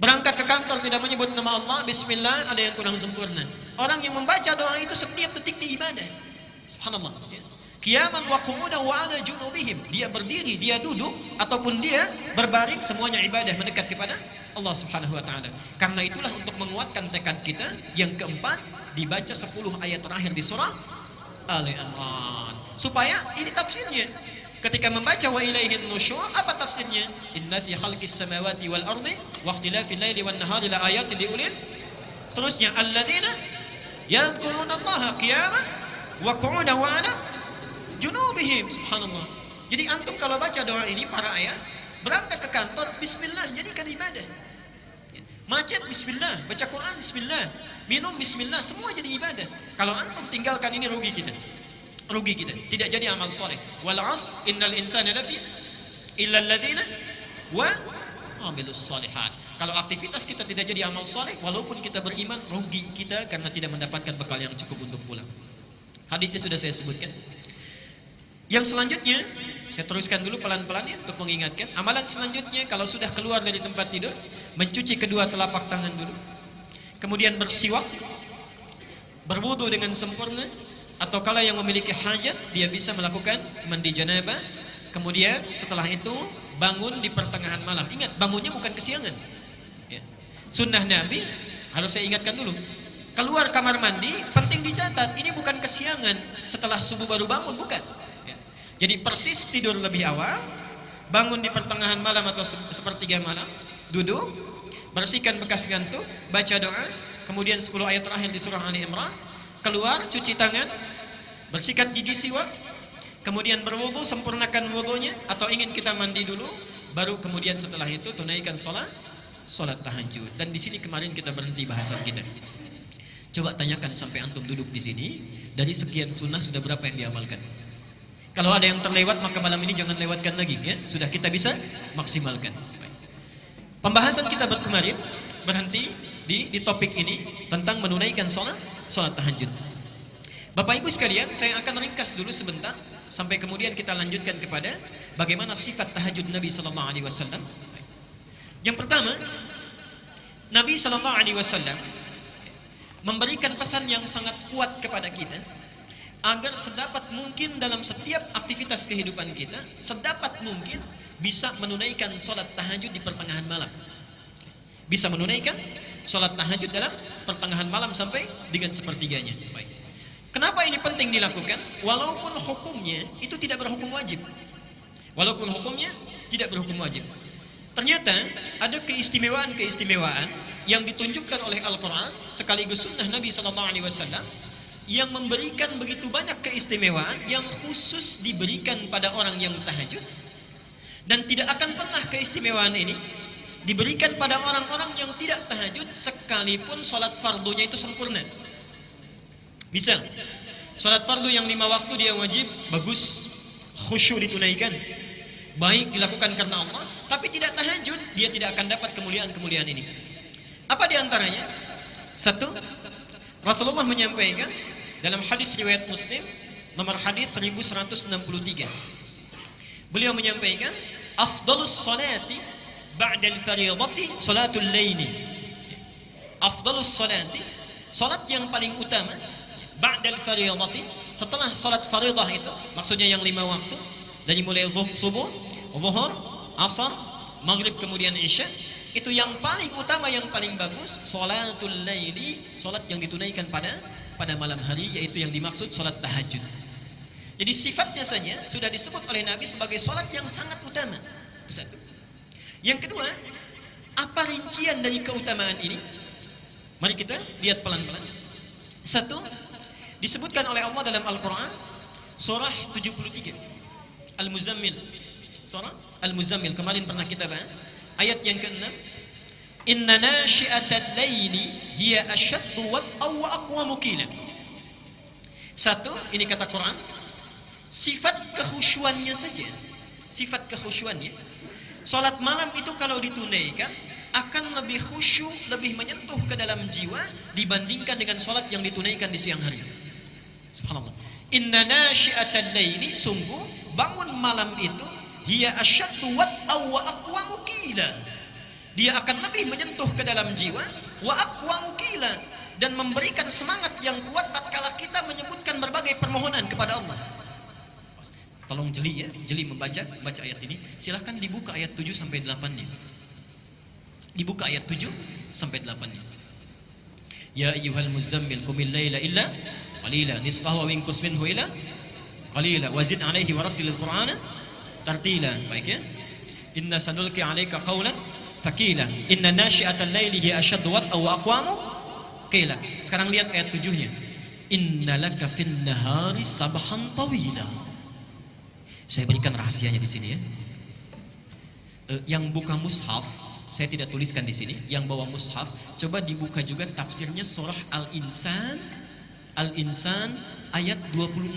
Berangkat ke kantor tidak menyebut nama Allah, bismillah, ada yang kurang sempurna. Orang yang membaca doa itu setiap detik di ibadah. Subhanallah. Qiyaman wa qu'udan wa 'ala junubihim. Dia berdiri, dia duduk, ataupun dia berbaring, semuanya ibadah mendekat kepada Allah Subhanahu wa taala. Karena itulah untuk menguatkan tekad kita, yang keempat, dibaca 10 ayat terakhir di surah Ali Imran. Supaya ini tafsirnya. Ketika membaca wa ilaihin nusyur, apa tafsirnya? Inna fi khalqis samawati wal ardi wa ikhtilafil laili wan nahari la ayatin liulil. Seterusnya, alladzina Yadhkurunallaha qiyaman wa qu'udan wa 'ala junubihim. Subhanallah. Jadi antum kalau baca doa ini, para ayah, berangkat ke kantor, bismillah, jadikan ibadah. Macet bismillah, baca Quran bismillah, minum bismillah, semua jadi ibadah. Kalau antum tinggalkan ini, rugi kita. Rugi kita, tidak jadi amal soleh. Wal 'asr innal insana lafi illa alladzina wa amilus solihat. Kalau aktivitas kita tidak jadi amal soleh, walaupun kita beriman, rugi kita karena tidak mendapatkan bekal yang cukup untuk pulang. Hadisnya sudah saya sebutkan. Yang selanjutnya, saya teruskan dulu pelan-pelan ya untuk mengingatkan. Amalan selanjutnya, kalau sudah keluar dari tempat tidur, mencuci kedua telapak tangan dulu, kemudian bersiwak, berwudu dengan sempurna, atau kalau yang memiliki hajat, dia bisa melakukan mandi janabah. Kemudian setelah itu bangun di pertengahan malam. Ingat, bangunnya bukan kesiangan ya. Sunnah Nabi, harus saya ingatkan dulu, keluar kamar mandi penting dicatat, ini bukan kesiangan setelah subuh baru bangun, bukan ya. Jadi persis tidur lebih awal, bangun di pertengahan malam atau sepertiga malam, duduk, bersihkan bekas ngantuk, baca doa, kemudian 10 ayat terakhir di surah Ali Imran, keluar, cuci tangan, bersihkan gigi siwak, kemudian berwudu, sempurnakan wudunya, atau ingin kita mandi dulu, baru kemudian setelah itu tunaikan salat tahajud. Dan di sini kemarin kita berhenti bahasan kita. Coba tanyakan sampai antum duduk di sini, dari sekian sunnah sudah berapa yang diamalkan? Kalau ada yang terlewat, maka malam ini jangan lewatkan lagi ya. Sudah kita bisa maksimalkan. Pembahasan kita kemarin berhenti di topik ini tentang menunaikan salat tahajud. Bapak Ibu sekalian, saya akan ringkas dulu sebentar sampai kemudian kita lanjutkan kepada bagaimana sifat tahajud Nabi sallallahu alaihi wasallam. Yang pertama, Nabi sallallahu alaihi wasallam memberikan pesan yang sangat kuat kepada kita agar sedapat mungkin dalam setiap aktivitas kehidupan kita, sedapat mungkin bisa menunaikan salat tahajud di pertengahan malam. Bisa menunaikan salat tahajud dalam pertengahan malam sampai dengan sepertiganya. Baik. Kenapa ini penting dilakukan? Walaupun hukumnya itu tidak berhukum wajib. Walaupun hukumnya tidak berhukum wajib. Ternyata ada keistimewaan-keistimewaan yang ditunjukkan oleh Al-Quran sekaligus sunnah Nabi SAW yang memberikan begitu banyak keistimewaan yang khusus diberikan pada orang yang tahajud, dan tidak akan pernah keistimewaan ini diberikan pada orang-orang yang tidak tahajud sekalipun sholat fardunya itu sempurna. Misal, sholat fardu yang 5 waktu dia wajib, bagus, khusyuk ditunaikan, baik dilakukan karena Allah, tapi tidak tahajud, dia tidak akan dapat kemuliaan-kemuliaan ini. Apa diantaranya? Satu, Rasulullah menyampaikan dalam hadis riwayat Muslim nomor hadis 1163. Beliau menyampaikan, afdalus salati ba'dal fardhati salatul laili. Afdalus salati, salat yang paling utama ba'dal fardhati, setelah salat fardhah itu, maksudnya yang 5 waktu, dari mulai subuh, zuhur, asar, maghrib kemudian isya, itu yang paling utama, yang paling bagus salatul laili, salat yang ditunaikan pada malam hari, yaitu yang dimaksud salat tahajud. Jadi sifatnya saja sudah disebut oleh Nabi sebagai salat yang sangat utama. Satu. Yang kedua, apa rincian dari keutamaan ini? Mari kita lihat pelan-pelan. Satu, disebutkan oleh Allah dalam Al-Quran surah 73 Al-Muzammil. Surah Al-Muzammil kemarin pernah kita bahas, ayat yang ke-6, inna nasyi'atal laili hiya asyaddu wat'aw wa aqwamu qila. Satu, ini kata Quran, sifat kekhusyuannya saja, sifat kekhusyuannya, salat malam itu kalau ditunaikan akan lebih khusyuk, lebih menyentuh ke dalam jiwa dibandingkan dengan salat yang ditunaikan di siang hari. Subhanallah. Inna nasyi'atal laili, sungguh bangun malam itu, hiya asyaddu wat'aw wa aqwamu qila, dia akan lebih menyentuh ke dalam jiwa, wa aqwamu qila, dan memberikan semangat yang kuat tatkala kita menyebutkan berbagai permohonan kepada Allah. Tolong jeli ya, jeli membaca ayat ini. Silahkan dibuka ayat 7 sampai 8-nya. Dibuka ayat 7 sampai 8-nya. Ya ayyuhal muzammil qumil laila illa qalila nisfahu aw inqus minhu ila qalila wazid 'alaihi warattilil qur'ana tartila. Baik ya. Inna sanulqi 'alaika qawlan thaqila inna nasyi'atal laili hiya ashaddu wat'aw wa aqwamu qila. Sekarang lihat ayat 7-nya. Innalaka fin nahari sabhan tawila. Saya berikan rahasianya di sini ya. Yang buka mushaf, saya tidak tuliskan di sini. Yang bawa mushaf, coba dibuka juga tafsirnya surah Al-Insan. Al-Insan ayat 26.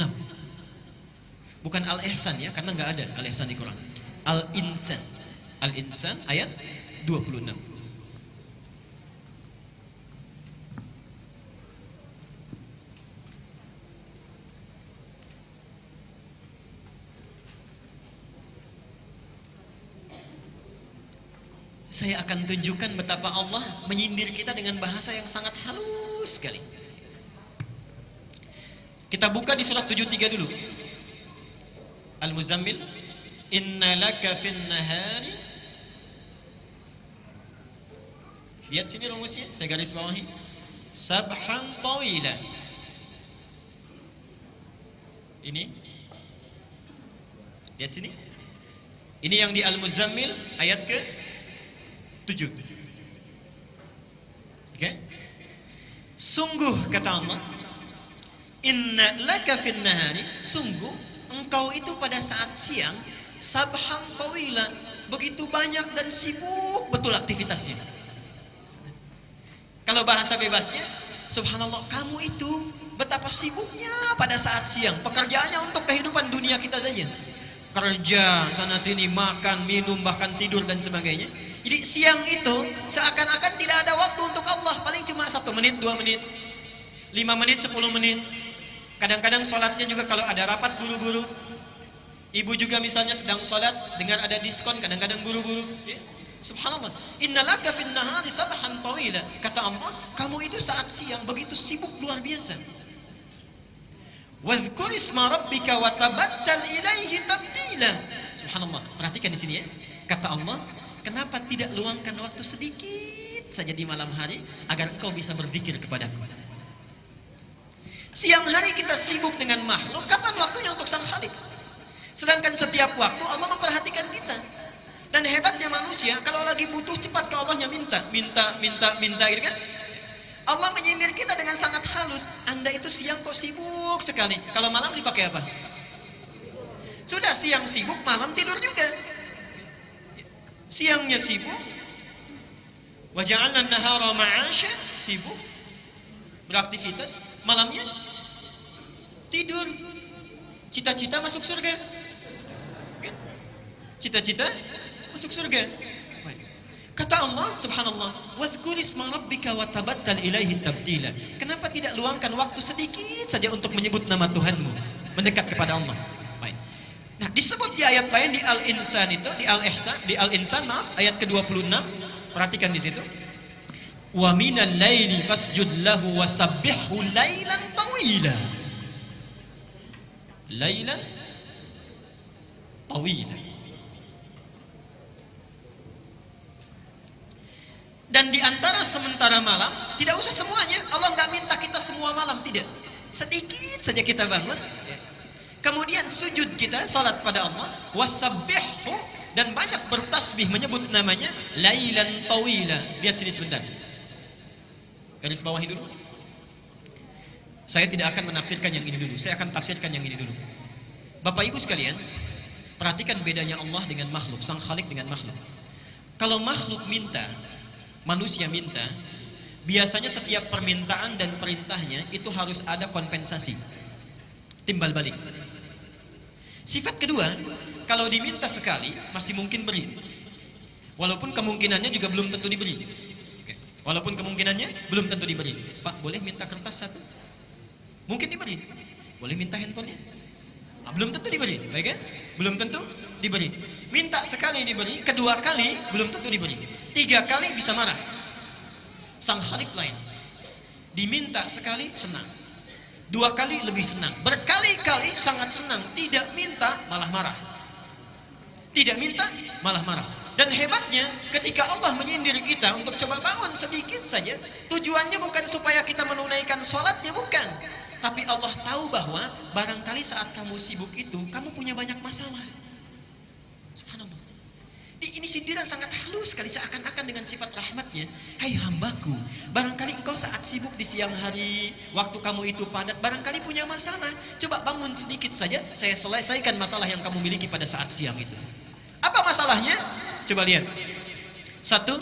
Bukan Al-Ihsan ya, karena nggak ada Al-Ihsan di Quran. Al-Insan. Al-Insan ayat 26. Saya akan tunjukkan betapa Allah menyindir kita dengan bahasa yang sangat halus sekali. Kita buka di surat 73 dulu. Al-Muzammil, inna laka fin nahari. Lihat sini rumusnya, saya garis bawahi. Sabhan tawila. Ini. Lihat sini. Ini yang di Al-Muzammil ayat ke 7. Oke? Sungguh kata Allah, inna laka fin nahari, sungguh engkau itu pada saat siang sabhan tawila, begitu banyak dan sibuk betul aktivitasnya. Kalau bahasa bebasnya, subhanallah, kamu itu betapa sibuknya pada saat siang. Pekerjaannya untuk kehidupan dunia kita saja. Kerja sana sini, makan, minum, bahkan tidur dan sebagainya. Jadi siang itu seakan-akan tidak ada waktu untuk Allah. Paling cuma 1 menit, 2 menit, 5 menit, 10 menit. Kadang-kadang sholatnya juga kalau ada rapat buru-buru. Ibu juga misalnya sedang sholat, dengar ada diskon, kadang-kadang buru-buru ya. Subhanallah, innalaka fin nahari sabhan tawila. Kata Allah, kamu itu saat siang begitu sibuk luar biasa. Wadhkur isma rabbika wa tabattal ilaihi tabtila. Subhanallah, perhatikan di sini ya. Kata Allah, kenapa tidak luangkan waktu sedikit saja di malam hari agar engkau bisa berzikir kepadaku. Siang hari kita sibuk dengan makhluk, kapan waktunya untuk sang Khalik? Sedangkan setiap waktu Allah memperhatikan kita. Dan hebatnya manusia, kalau lagi butuh cepat ke Allahnya minta gitu kan? Allah menyindir kita dengan sangat halus. Anda itu siang kok sibuk sekali. Kalau malam dipakai apa? Sudah siang sibuk, malam tidur juga. Siangnya sibuk, wa ja'alna an-nahara ma'asha, sibuk beraktivitas, malamnya tidur. Cita-cita masuk surga. Cita-cita masuk surga. Kata Allah, subhanallah, wadhkur isma rabbika wa tabattal ilaihi tabtila. Kenapa tidak luangkan waktu sedikit saja untuk menyebut nama Tuhanmu, mendekat kepada Allah? Baik. Nah, disebut di ayat lain di Al-Insan itu, di Al-Ihsan, di Al-Insan maaf, ayat ke-26. Perhatikan di situ. Wa minal laili fasjud lahu wasabbihu lailan tawila. Lailan tawila. Dan di antara sementara malam, tidak usah semuanya. Allah nggak minta kita semua malam, tidak. Sedikit saja kita bangun. Kemudian sujud kita, salat pada Allah. Wasabbihu, dan banyak bertasbih menyebut namanya. Lailan tawila. Lihat sini sebentar. Garis bawahi dulu. Saya tidak akan menafsirkan yang ini dulu. Saya akan tafsirkan yang ini dulu. Bapak Ibu sekalian, perhatikan bedanya Allah dengan makhluk, sang Khalik dengan makhluk. Kalau makhluk minta, manusia minta, biasanya setiap permintaan dan perintahnya itu harus ada kompensasi, timbal balik. Sifat kedua, kalau diminta sekali masih mungkin beri, walaupun kemungkinannya juga belum tentu diberi. Walaupun kemungkinannya belum tentu diberi. Pak, boleh minta kertas 1? Mungkin diberi. Boleh minta handphonenya? Belum tentu diberi, baik kan? Belum tentu diberi. Minta sekali diberi, kedua kali belum tentu diberi. 3 kali bisa marah. Sang Khalik lain. Diminta sekali senang. 2 kali lebih senang. Berkali-kali sangat senang. Tidak minta malah marah. Tidak minta malah marah. Dan hebatnya ketika Allah menyindir kita untuk coba bangun sedikit saja, tujuannya bukan supaya kita menunaikan sholatnya, bukan. Tapi Allah tahu bahwa barangkali saat kamu sibuk itu, kamu punya banyak masalah. Subhanallah. Ini sindiran sangat halus sekali, seakan-akan dengan sifat rahmatnya. Hai hambaku, barangkali engkau saat sibuk di siang hari, waktu kamu itu padat, barangkali punya masalah. Coba bangun sedikit saja, saya selesaikan masalah yang kamu miliki pada saat siang itu. Apa masalahnya? Coba lihat. Satu,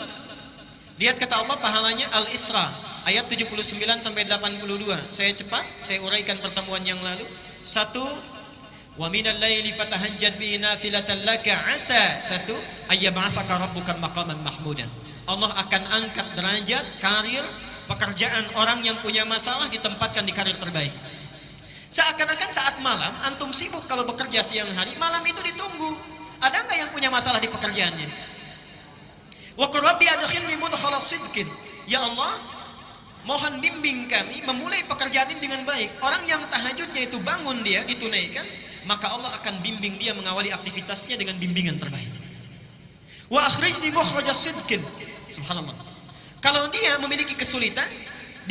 lihat kata Allah pahalanya Al-Isra ayat 79 sampai 82. Saya cepat, saya uraikan pertemuan yang lalu. Satu, wa minal laili fatahajjad bihi nafilatan laka asa. Satu, ayyab'atsaka rabbuka maqaman mahmudan. Allah akan angkat derajat, karir, pekerjaan orang yang punya masalah ditempatkan di karir terbaik. Seakan-akan saat malam antum sibuk kalau bekerja siang hari, malam itu ditunggu. Ada nggak yang punya masalah di pekerjaannya? Wa qur rabbi adkhilni mudkhala sidqin. Ya Allah, mohon bimbing kami memulai pekerjaan ini dengan baik. Orang yang tahajudnya itu bangun dia ditunaikan, maka Allah akan bimbing dia mengawali aktivitasnya dengan bimbingan terbaik. Wa akhrijni mukhrajas sidqin. Subhanallah. Kalau dia memiliki kesulitan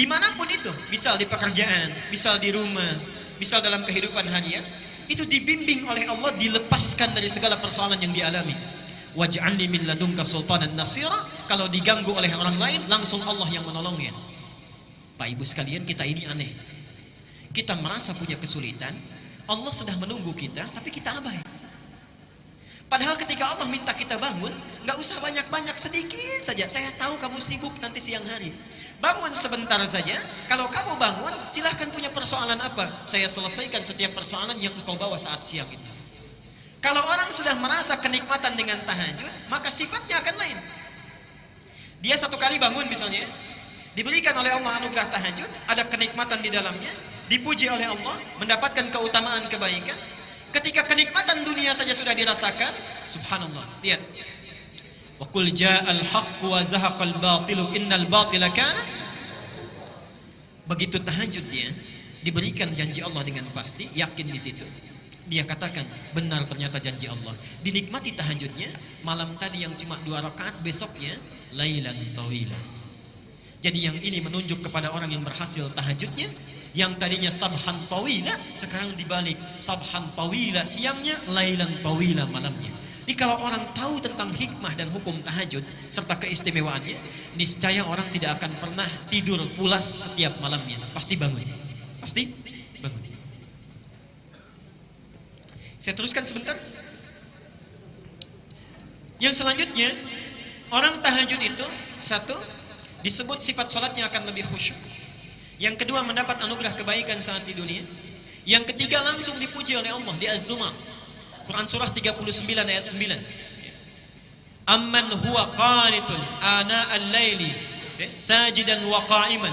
dimanapun itu, misal di pekerjaan, misal di rumah, misal dalam kehidupan harian, itu dibimbing oleh Allah, dilepaskan dari segala persoalan yang dialami. Waj'alni min ladunka sultanan nasira. Kalau diganggu oleh orang lain, langsung Allah yang menolongnya. Pak Ibu sekalian, kita ini aneh. Kita merasa punya kesulitan, Allah sedang menunggu kita, tapi kita abai. Padahal ketika Allah minta kita bangun, nggak usah banyak-banyak, sedikit saja. Saya tahu kamu sibuk nanti siang hari. Bangun sebentar saja. Kalau kamu bangun, silahkan punya persoalan apa. Saya selesaikan setiap persoalan yang engkau bawa saat siang itu. Kalau orang sudah merasa kenikmatan dengan tahajud, maka sifatnya akan lain. Dia satu kali bangun misalnya, diberikan oleh Allah anugerah tahajud, ada kenikmatan di dalamnya, dipuji oleh Allah, mendapatkan keutamaan kebaikan. Ketika kenikmatan dunia saja sudah dirasakan, subhanallah. Lihat. Wa qul ja'al haqqu wa zahaqal batilu innal batila kana. Begitu tahajud dia, diberikan janji Allah dengan pasti, yakin di situ. Dia katakan, benar ternyata janji Allah. Dinikmati tahajudnya, malam tadi yang cuma 2 rakaat, besoknya lailan tawila. Jadi yang ini menunjuk kepada orang yang berhasil tahajudnya, yang tadinya sabhan tawila, sekarang dibalik sabhan tawila siangnya, lailan tawila malamnya. Jadi kalau orang tahu tentang hikmah dan hukum tahajud serta keistimewaannya, niscaya orang tidak akan pernah tidur pulas setiap malamnya. Pasti bangun. Pasti bangun. Saya teruskan sebentar. Yang selanjutnya, orang tahajud itu satu, disebut sifat salatnya akan lebih khusyuk. Yang kedua, mendapat anugerah kebaikan saat di dunia. Yang ketiga, langsung dipuji oleh Allah di Az-Zumar. Quran surah 39 ayat 9. Amman huwa qanitun ana al-laili sajidan wa qa'iman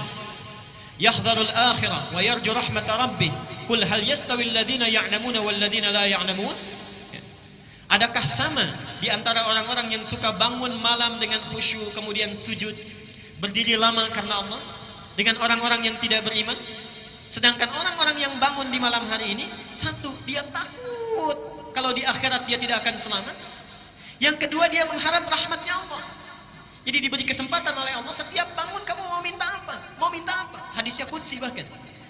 yahdharul akhirah wa yarju rahmat rabbih qul hal yastawi alladhina ya'lamuna wal ladzina la ya'lamun. Adakah sama di antara orang-orang yang suka bangun malam dengan khusyuk kemudian sujud berdiri lama karena Allah dengan orang-orang yang tidak beriman? Sedangkan orang-orang yang bangun di malam hari ini, satu, dia takut kalau di akhirat dia tidak akan selamat. Yang kedua, dia mengharap rahmatnya Allah. Jadi diberi kesempatan oleh Allah, setiap bangun kamu mau minta apa? Mau minta apa? Hadisnya qudsi bahkan.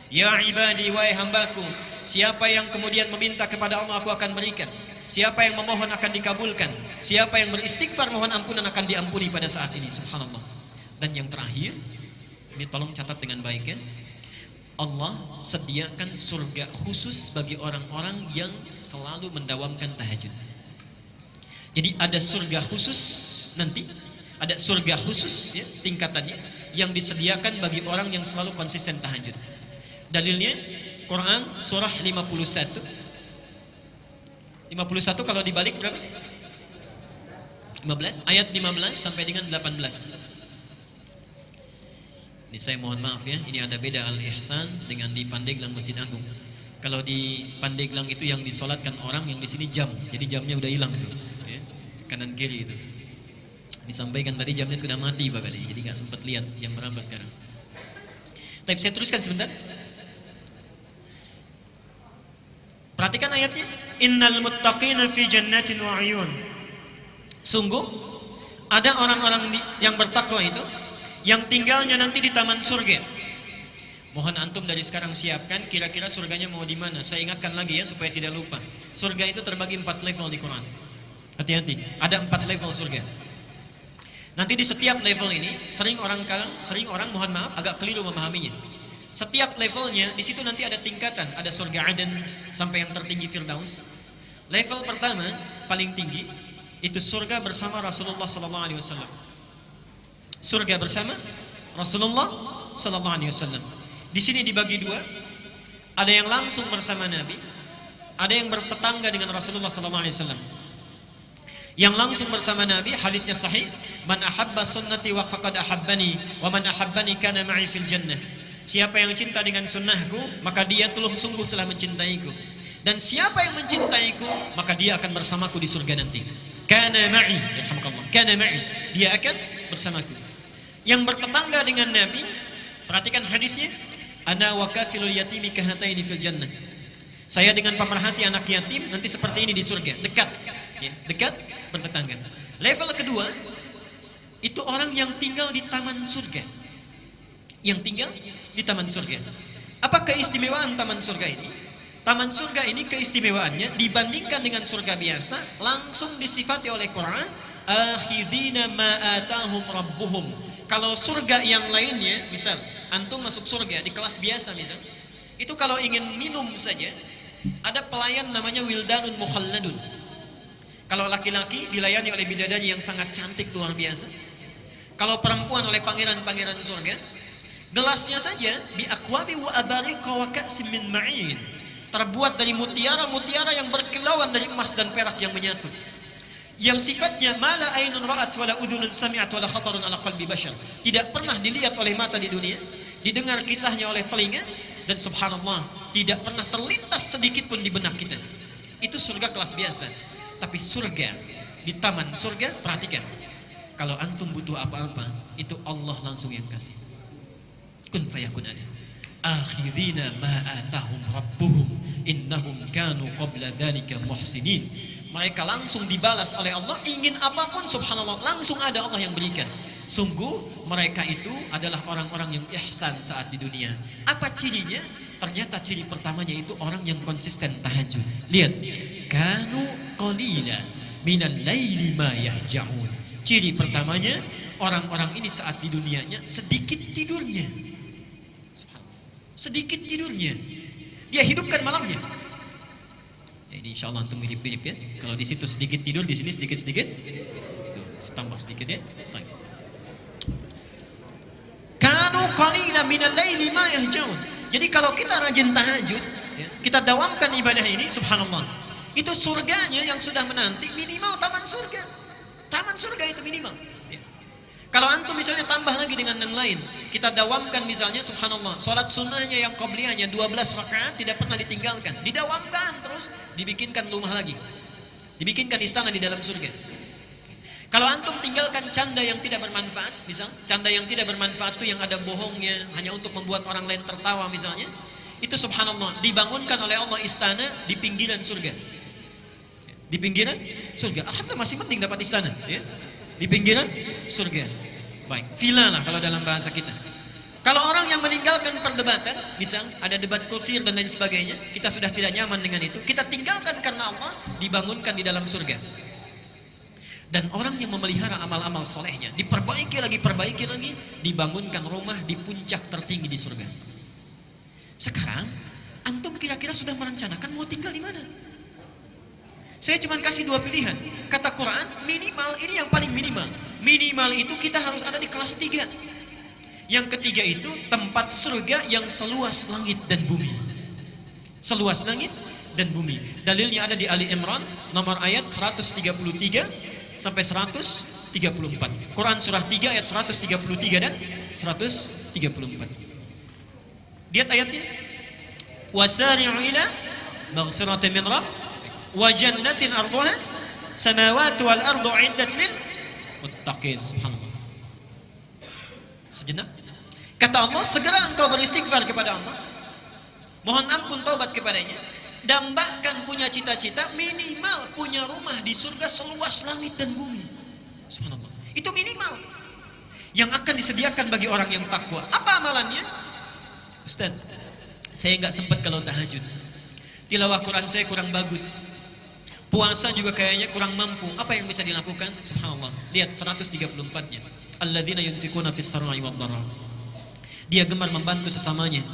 Ya ibadi, wahai hambaku, siapa yang kemudian meminta kepada Allah, aku akan berikan. Siapa yang memohon akan dikabulkan. Siapa yang beristighfar mohon ampunan akan diampuni pada saat ini. Subhanallah. Dan yang terakhir, ini tolong catat dengan baik ya. Allah sediakan surga khusus bagi orang-orang yang selalu mendawamkan tahajud. Jadi ada surga khusus nanti, ada surga khusus ya, tingkatannya yang disediakan bagi orang yang selalu konsisten tahajud. Dalilnya Quran surah 51. 51 kalau dibalik berapa? 15, ayat 15 sampai dengan 18. Ini saya mohon maaf ya, ini ada beda Al-Ihsan dengan di Pandeglang Masjid Agung. Kalau di Pandeglang itu yang disolatkan orang, yang di sini jam. Jadi jamnya udah hilang itu, ya, kanan kiri itu. Disampaikan tadi jamnya sudah mati Pak kali, jadi nggak sempat lihat jam berapa sekarang. Tapi saya teruskan sebentar. Perhatikan ayatnya. Innal muttaqina fi jannatin wa 'uyun. Sungguh ada orang-orang yang bertakwa itu yang tinggalnya nanti di taman surga. Mohon antum dari sekarang siapkan kira-kira surganya mau di mana. Saya ingatkan lagi ya supaya tidak lupa. Surga itu terbagi 4 level di Quran. Hati-hati, ada 4 level surga. Nanti di setiap level ini sering orang mohon maaf agak keliru memahaminya. Setiap levelnya di situ nanti ada tingkatan, ada surga Aden sampai yang tertinggi Firdaus. Level pertama paling tinggi itu surga bersama Rasulullah sallallahu alaihi wasallam. Surga bersama Rasulullah sallallahu alaihi wasallam. Di sini dibagi dua. Ada yang langsung bersama Nabi, ada yang bertetangga dengan Rasulullah sallallahu alaihi wasallam. Yang langsung bersama Nabi, hadisnya sahih, man ahabba sunnati wa faqad ahabbani wa man ahabbani kana ma'i fil jannah. Siapa yang cinta dengan sunnahku, maka dia sungguh telah mencintaiku. Dan siapa yang mencintaiku, maka dia akan bersamaku di surga nanti. Kana ma'i, yarhamukallah. Kana ma'i, dia akan bersamaku. Yang bertetangga dengan Nabi, perhatikan hadisnya, ana wa kafilul yatimi kahataini fil jannah. Saya dengan pemerhati anak yatim nanti seperti ini di surga, dekat. Ya, dekat, bertetangga. Level kedua itu orang yang tinggal di taman surga. Yang tinggal di taman surga. Apa keistimewaan taman surga ini? Taman surga ini keistimewaannya dibandingkan dengan surga biasa langsung disifati oleh Quran, akhidina ma atahum rabbuhum. Kalau surga yang lainnya, misal antum masuk surga di kelas biasa misal, itu kalau ingin minum saja ada pelayan namanya wildanun mukhalladun. Kalau laki-laki dilayani oleh bidadari yang sangat cantik luar biasa. Kalau perempuan oleh pangeran-pangeran surga. Gelasnya saja bi aqwabi wa abariqa wa ka'sim min ma'in. Terbuat dari mutiara-mutiara yang berkilauan dari emas dan perak yang menyatu. Yang sifatnya mala ainun ra'at wala udhunun sami'at wala khatarun ala qalbi bashar. Tidak pernah dilihat oleh mata di dunia, didengar kisahnya oleh telinga, dan subhanallah tidak pernah terlintas sedikit pun di benak kita. Itu surga kelas biasa. Tapi surga, di taman surga, perhatikan, kalau antum butuh apa-apa, itu Allah langsung yang kasih. Kun fayakun ada. Akhirina ma atahum rabbuhum innahum kanu qabla dzalika muhsinin. Mereka langsung dibalas oleh Allah, ingin apapun subhanallah langsung ada Allah yang berikan. Sungguh mereka itu adalah orang-orang yang ihsan saat di dunia. Apa cirinya? Ternyata ciri pertamanya itu orang yang konsisten tahajud. Lihat, kanu qalila minal laili ma yahja'un. Ciri pertamanya, orang-orang ini saat di dunianya sedikit tidurnya. Sedikit tidurnya. Dia hidupkan malamnya. Ya, ini insyaallah antum mirip-mirip ya. Kalau di situ sedikit tidur, di sini sedikit-sedikit. Tambah sedikit ya. Baik. Kanu qalila minal laili ma yahja'un. Jadi kalau kita rajin tahajud, ya, kita dawamkan ibadah ini, subhanallah, itu surganya yang sudah menanti minimal taman surga. Taman surga itu minimal. Ya. Kalau antum misalnya tambah lagi dengan yang lain, kita dawamkan misalnya, subhanallah, sholat sunnahnya yang qabliyahnya 12 rakaat tidak pernah ditinggalkan, didawamkan terus, dibikinkan rumah lagi, dibikinkan istana di dalam surga. Kalau antum tinggalkan canda yang tidak bermanfaat, misal canda yang tidak bermanfaat itu yang ada bohongnya, hanya untuk membuat orang lain tertawa misalnya, itu subhanallah dibangunkan oleh Allah istana di pinggiran surga. Di pinggiran surga. Alhamdulillah masih penting dapat istana, ya. Di pinggiran surga. Baik, villa lah kalau dalam bahasa kita. Kalau orang yang meninggalkan perdebatan, misal ada debat kusir dan lain sebagainya, kita sudah tidak nyaman dengan itu, kita tinggalkan karena Allah, dibangunkan di dalam surga. Dan orang yang memelihara amal-amal solehnya, diperbaiki lagi, dibangunkan rumah di puncak tertinggi di surga. Sekarang, antum kira-kira sudah merencanakan mau tinggal di mana? Saya cuma kasih 2 pilihan. Kata Quran, minimal, ini yang paling minimal. Minimal itu kita harus ada di kelas 3. Yang ketiga itu tempat surga yang seluas langit dan bumi. Seluas langit dan bumi. Dalilnya ada di Ali Imran, nomor ayat 133 sampai 134. Quran surah 3 ayat 133 dan 134. Lihat ayatnya. Wasari'u ila maghfiratin min rabb wa jannatin arduha samawati wal ardu 'iddat lil muttaqin. Subhanallah. Sejenak. Kata Allah, segera engkau beristighfar kepada Allah. Mohon ampun taubat kepadanya. Dambakan punya cita-cita minimal punya rumah di surga seluas langit dan bumi. Subhanallah. Itu minimal yang akan disediakan bagi orang yang takwa. Apa amalannya? Ustaz, saya nggak sempat kalau tahajud. Tilawah Quran saya kurang bagus. Puasa juga kayaknya kurang mampu. Apa yang bisa dilakukan? Subhanallah. Lihat 134-nya. Alladzina yunfikuna fis sarra'i wad dharra. Dia gemar membantu sesamanya.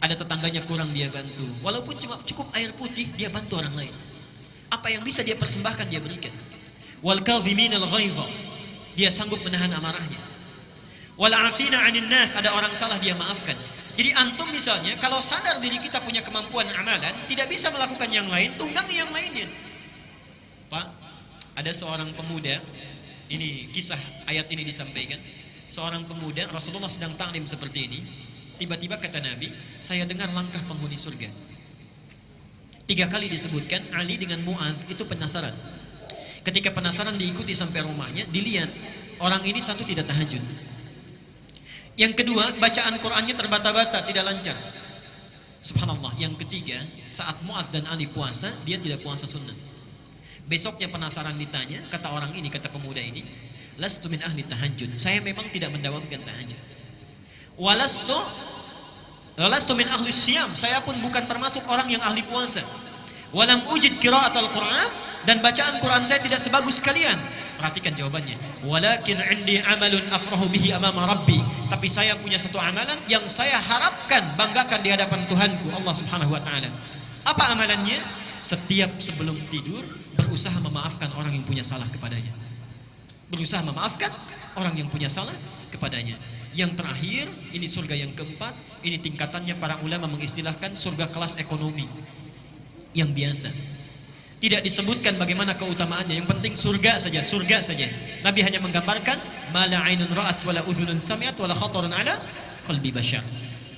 Ada tetangganya kurang dia bantu. Walaupun cuma cukup air putih, dia bantu orang lain. Apa yang bisa dia persembahkan dia berikan. Wal kadhiminal ghaidha. Dia sanggup menahan amarahnya. Wal 'afina 'anil nas, ada orang salah dia maafkan. Jadi antum misalnya kalau sadar diri kita punya kemampuan amalan, tidak bisa melakukan yang lain, tunggangi yang lainnya. Pak, ada seorang pemuda, ini kisah ayat ini disampaikan. Seorang pemuda, Rasulullah sedang taklim seperti ini. Tiba-tiba kata Nabi, saya dengar langkah penghuni surga. 3 kali disebutkan, Ali dengan Mu'adz itu penasaran. Ketika penasaran diikuti sampai rumahnya, dilihat orang ini satu tidak tahajud. Yang kedua, bacaan Qur'annya terbata-bata, tidak lancar. Subhanallah. Yang ketiga, saat Mu'adz dan Ali puasa, dia tidak puasa sunnah. Besoknya penasaran ditanya, kata orang ini, kata pemuda ini, lastu min ahli tahajud. Saya memang tidak mendawamkan tahajud. Walastu min ahli siyam. Saya pun bukan termasuk orang yang ahli puasa. Walam ujid qira'at al-Qur'an, dan bacaan Quran saya tidak sebagus kalian. Perhatikan jawabannya. Walakin 'indi amalun afrahu bihi amama rabbi. Tapi saya punya satu amalan yang saya harapkan banggakan di hadapan Tuhanku Allah Subhanahu wa taala. Apa amalannya? Setiap sebelum tidur berusaha memaafkan orang yang punya salah kepadanya. Berusaha memaafkan orang yang punya salah kepadanya. Yang terakhir, ini surga yang keempat, ini tingkatannya para ulama mengistilahkan surga kelas ekonomi yang biasa. Tidak disebutkan bagaimana keutamaannya, yang penting surga saja, surga saja. Nabi hanya menggambarkan mala ainun ra'at wala udhunun sami'at wala khatarun ala qalbi bashar.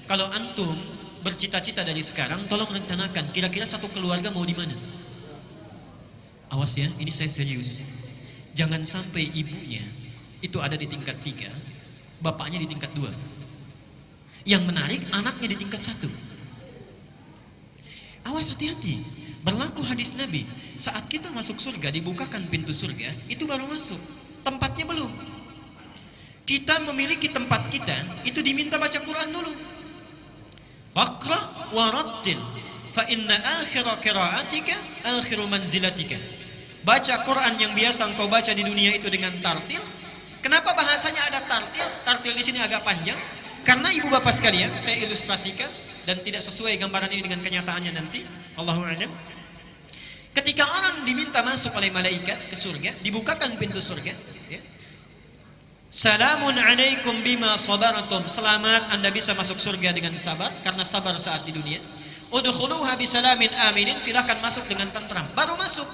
Kalau antum bercita-cita dari sekarang, tolong rencanakan kira-kira satu keluarga mau di mana. Awas ya, ini saya serius. Jangan sampai ibunya itu ada di tingkat 3, bapaknya di tingkat 2. Yang menarik, anaknya di tingkat 1. Awas, hati-hati. Berlaku hadis Nabi, saat kita masuk surga, dibukakan pintu surga, itu baru masuk, tempatnya belum. Kita memiliki tempat kita, itu diminta baca Quran dulu. Faqra warattil, fa inna akhira qiraatika akhiru manzilatika. Baca Quran yang biasa engkau baca di dunia itu dengan tartil. Kenapa bahasanya ada tartil? Tartil di sini agak panjang, karena ibu bapak sekalian, saya ilustrasikan dan tidak sesuai gambaran ini dengan kenyataannya nanti. Allahu a'lam. Ketika orang diminta masuk oleh malaikat ke surga, dibukakan pintu surga, ya. Salamun alaikum bima sabartum. Selamat, Anda bisa masuk surga dengan sabar karena sabar saat di dunia. Udkhuluha bisalamin aminin. Silahkan masuk dengan tentram. Baru masuk.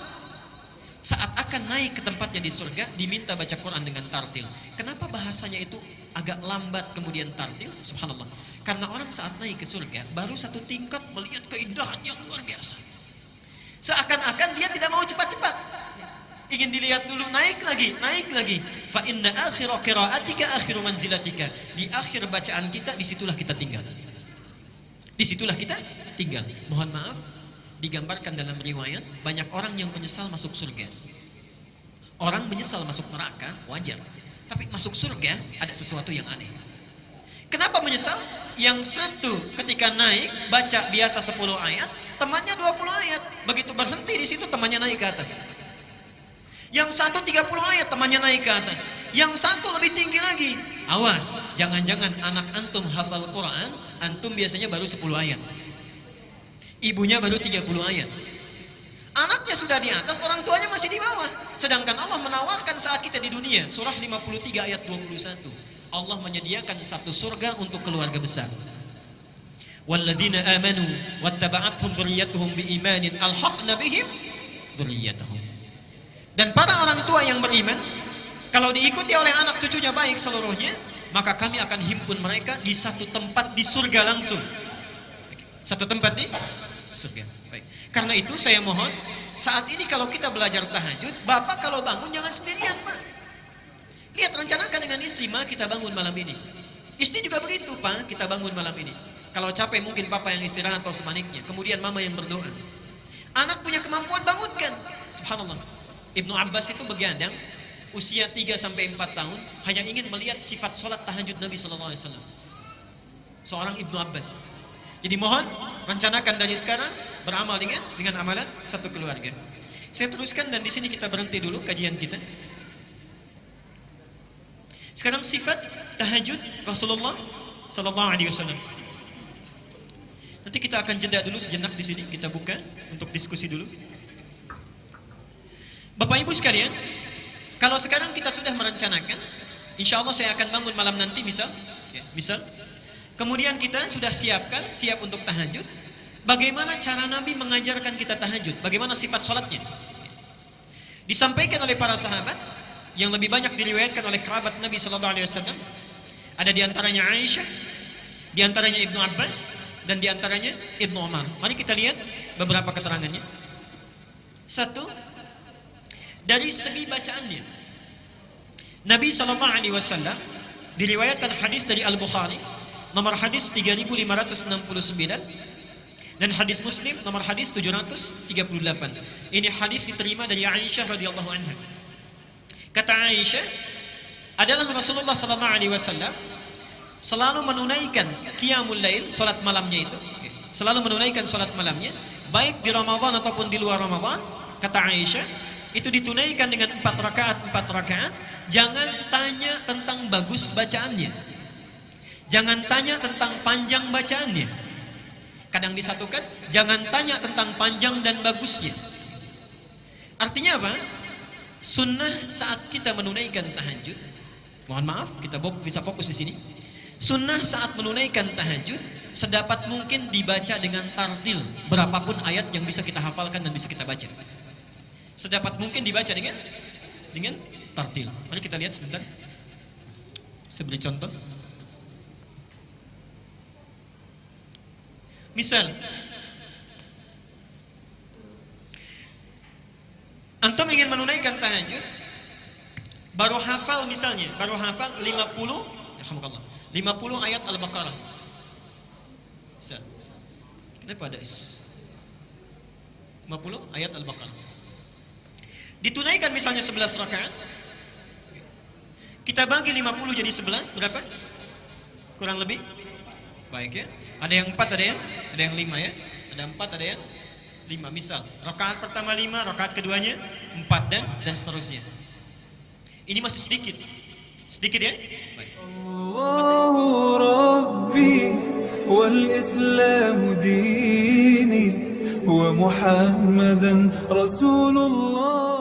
Saat akan naik ke tempatnya di surga, diminta baca Quran dengan tartil. Kenapa bahasanya itu agak lambat kemudian tartil? Subhanallah. Karena orang saat naik ke surga baru satu tingkat melihat keindahan yang luar biasa. Seakan-akan dia tidak mau cepat-cepat. Ingin dilihat dulu, naik lagi, naik lagi. Fa inna akhira qiraatika akhiru manzilatika. Di akhir bacaan kita, disitulah kita tinggal. Disitulah kita tinggal. Mohon maaf, digambarkan dalam riwayat, banyak orang yang menyesal masuk surga. Orang menyesal masuk neraka, wajar. Tapi masuk surga, ada sesuatu yang aneh. Kenapa menyesal? Yang satu ketika naik, baca biasa 10 ayat, temannya 20 ayat. Begitu berhenti di situ, temannya naik ke atas. Yang satu 30 ayat, temannya naik ke atas. Yang satu lebih tinggi lagi. Awas, jangan-jangan anak antum hafal Quran, antum biasanya baru 10 ayat. Ibunya baru 30 ayat. Anaknya sudah di atas, orang tuanya masih di bawah. Sedangkan Allah menawarkan saat kita di dunia. Surah 53 ayat 21. Allah menyediakan satu surga untuk keluarga besar. Walladzina amanu wattaba'athum dzurriyyatuhum biimanin alhaqna bihim dzurriyyatahum. Dan para orang tua yang beriman, kalau diikuti oleh anak cucunya baik seluruhnya, maka kami akan himpun mereka di satu tempat di surga langsung. Satu tempat di surga. Baik. Karena itu saya mohon, saat ini kalau kita belajar tahajud, bapak kalau bangun jangan sendirian, Pak. Lihat, rencanakan dengan istri, Ma, kita bangun malam ini. Istri juga begitu, Pak, kita bangun malam ini. Kalau capek mungkin papa yang istirahat atau sebaliknya. Kemudian mama yang berdoa. Anak punya kemampuan, bangunkan. Subhanallah. Ibnu Abbas itu begadang, usia 3-4 tahun, hanya ingin melihat sifat sholat tahajud Nabi SAW. Seorang Ibnu Abbas. Jadi mohon, rencanakan dari sekarang, beramal dengan amalan satu keluarga. Saya teruskan dan di sini kita berhenti dulu kajian kita. Sekarang sifat tahajud Rasulullah sallallahu alaihi wasallam. Nanti kita akan jeda dulu sejenak di sini, kita buka untuk diskusi dulu. Bapak Ibu sekalian, kalau sekarang kita sudah merencanakan, insya Allah saya akan bangun malam nanti misal, kemudian kita sudah siap untuk tahajud. Bagaimana cara Nabi mengajarkan kita tahajud? Bagaimana sifat sholatnya? Disampaikan oleh para sahabat yang lebih banyak diriwayatkan oleh kerabat Nabi Sallallahu Alaihi Wasallam. Ada diantaranya Aisyah, diantaranya Ibnu Abbas, dan diantaranya Ibnu Umar. Mari kita lihat beberapa keterangannya. Satu, dari segi bacaannya, Nabi Sallallahu Alaihi Wasallam diriwayatkan hadis dari Al Bukhari, nomor hadis 3569. Dan hadis Muslim nomor hadis 738. Ini hadis diterima dari Aisyah radhiyallahu anha. Kata Aisyah, adalah Rasulullah sallallahu alaihi wasallam selalu menunaikan qiyamul lail, salat malamnya itu. Selalu menunaikan salat malamnya, baik di Ramadan ataupun di luar Ramadan. Kata Aisyah, itu ditunaikan dengan 4 rakaat. Jangan tanya tentang bagus bacaannya. Jangan tanya tentang panjang bacaannya. Kadang disatukan, jangan tanya tentang panjang dan bagusnya. Artinya apa? Sunnah saat kita menunaikan tahajud, mohon maaf, kita bisa fokus di sini. Sunnah saat menunaikan tahajud, sedapat mungkin dibaca dengan tartil, berapapun ayat yang bisa kita hafalkan dan bisa kita baca. Sedapat mungkin dibaca dengan tartil. Mari kita lihat sebentar. Saya beri contoh. Misal, antum ingin menunaikan tahajud, baru hafal 50 ayat Al-Baqarah. Misal, kenapa ada is? 50 ayat Al-Baqarah. Ditunaikan misalnya 11 rakaat. Kita bagi 50 jadi 11, berapa? Kurang lebih? Baik ya. Ada yang 4, ada yang 5 ya. Ada 4, ada yang 5. Misal, rakaat pertama 5, rakaat keduanya 4 dan seterusnya. Ini masih sedikit. Sedikit ya? Baik. Allahu Rabbi wal Islam dini wa Muhammadan Rasulullah.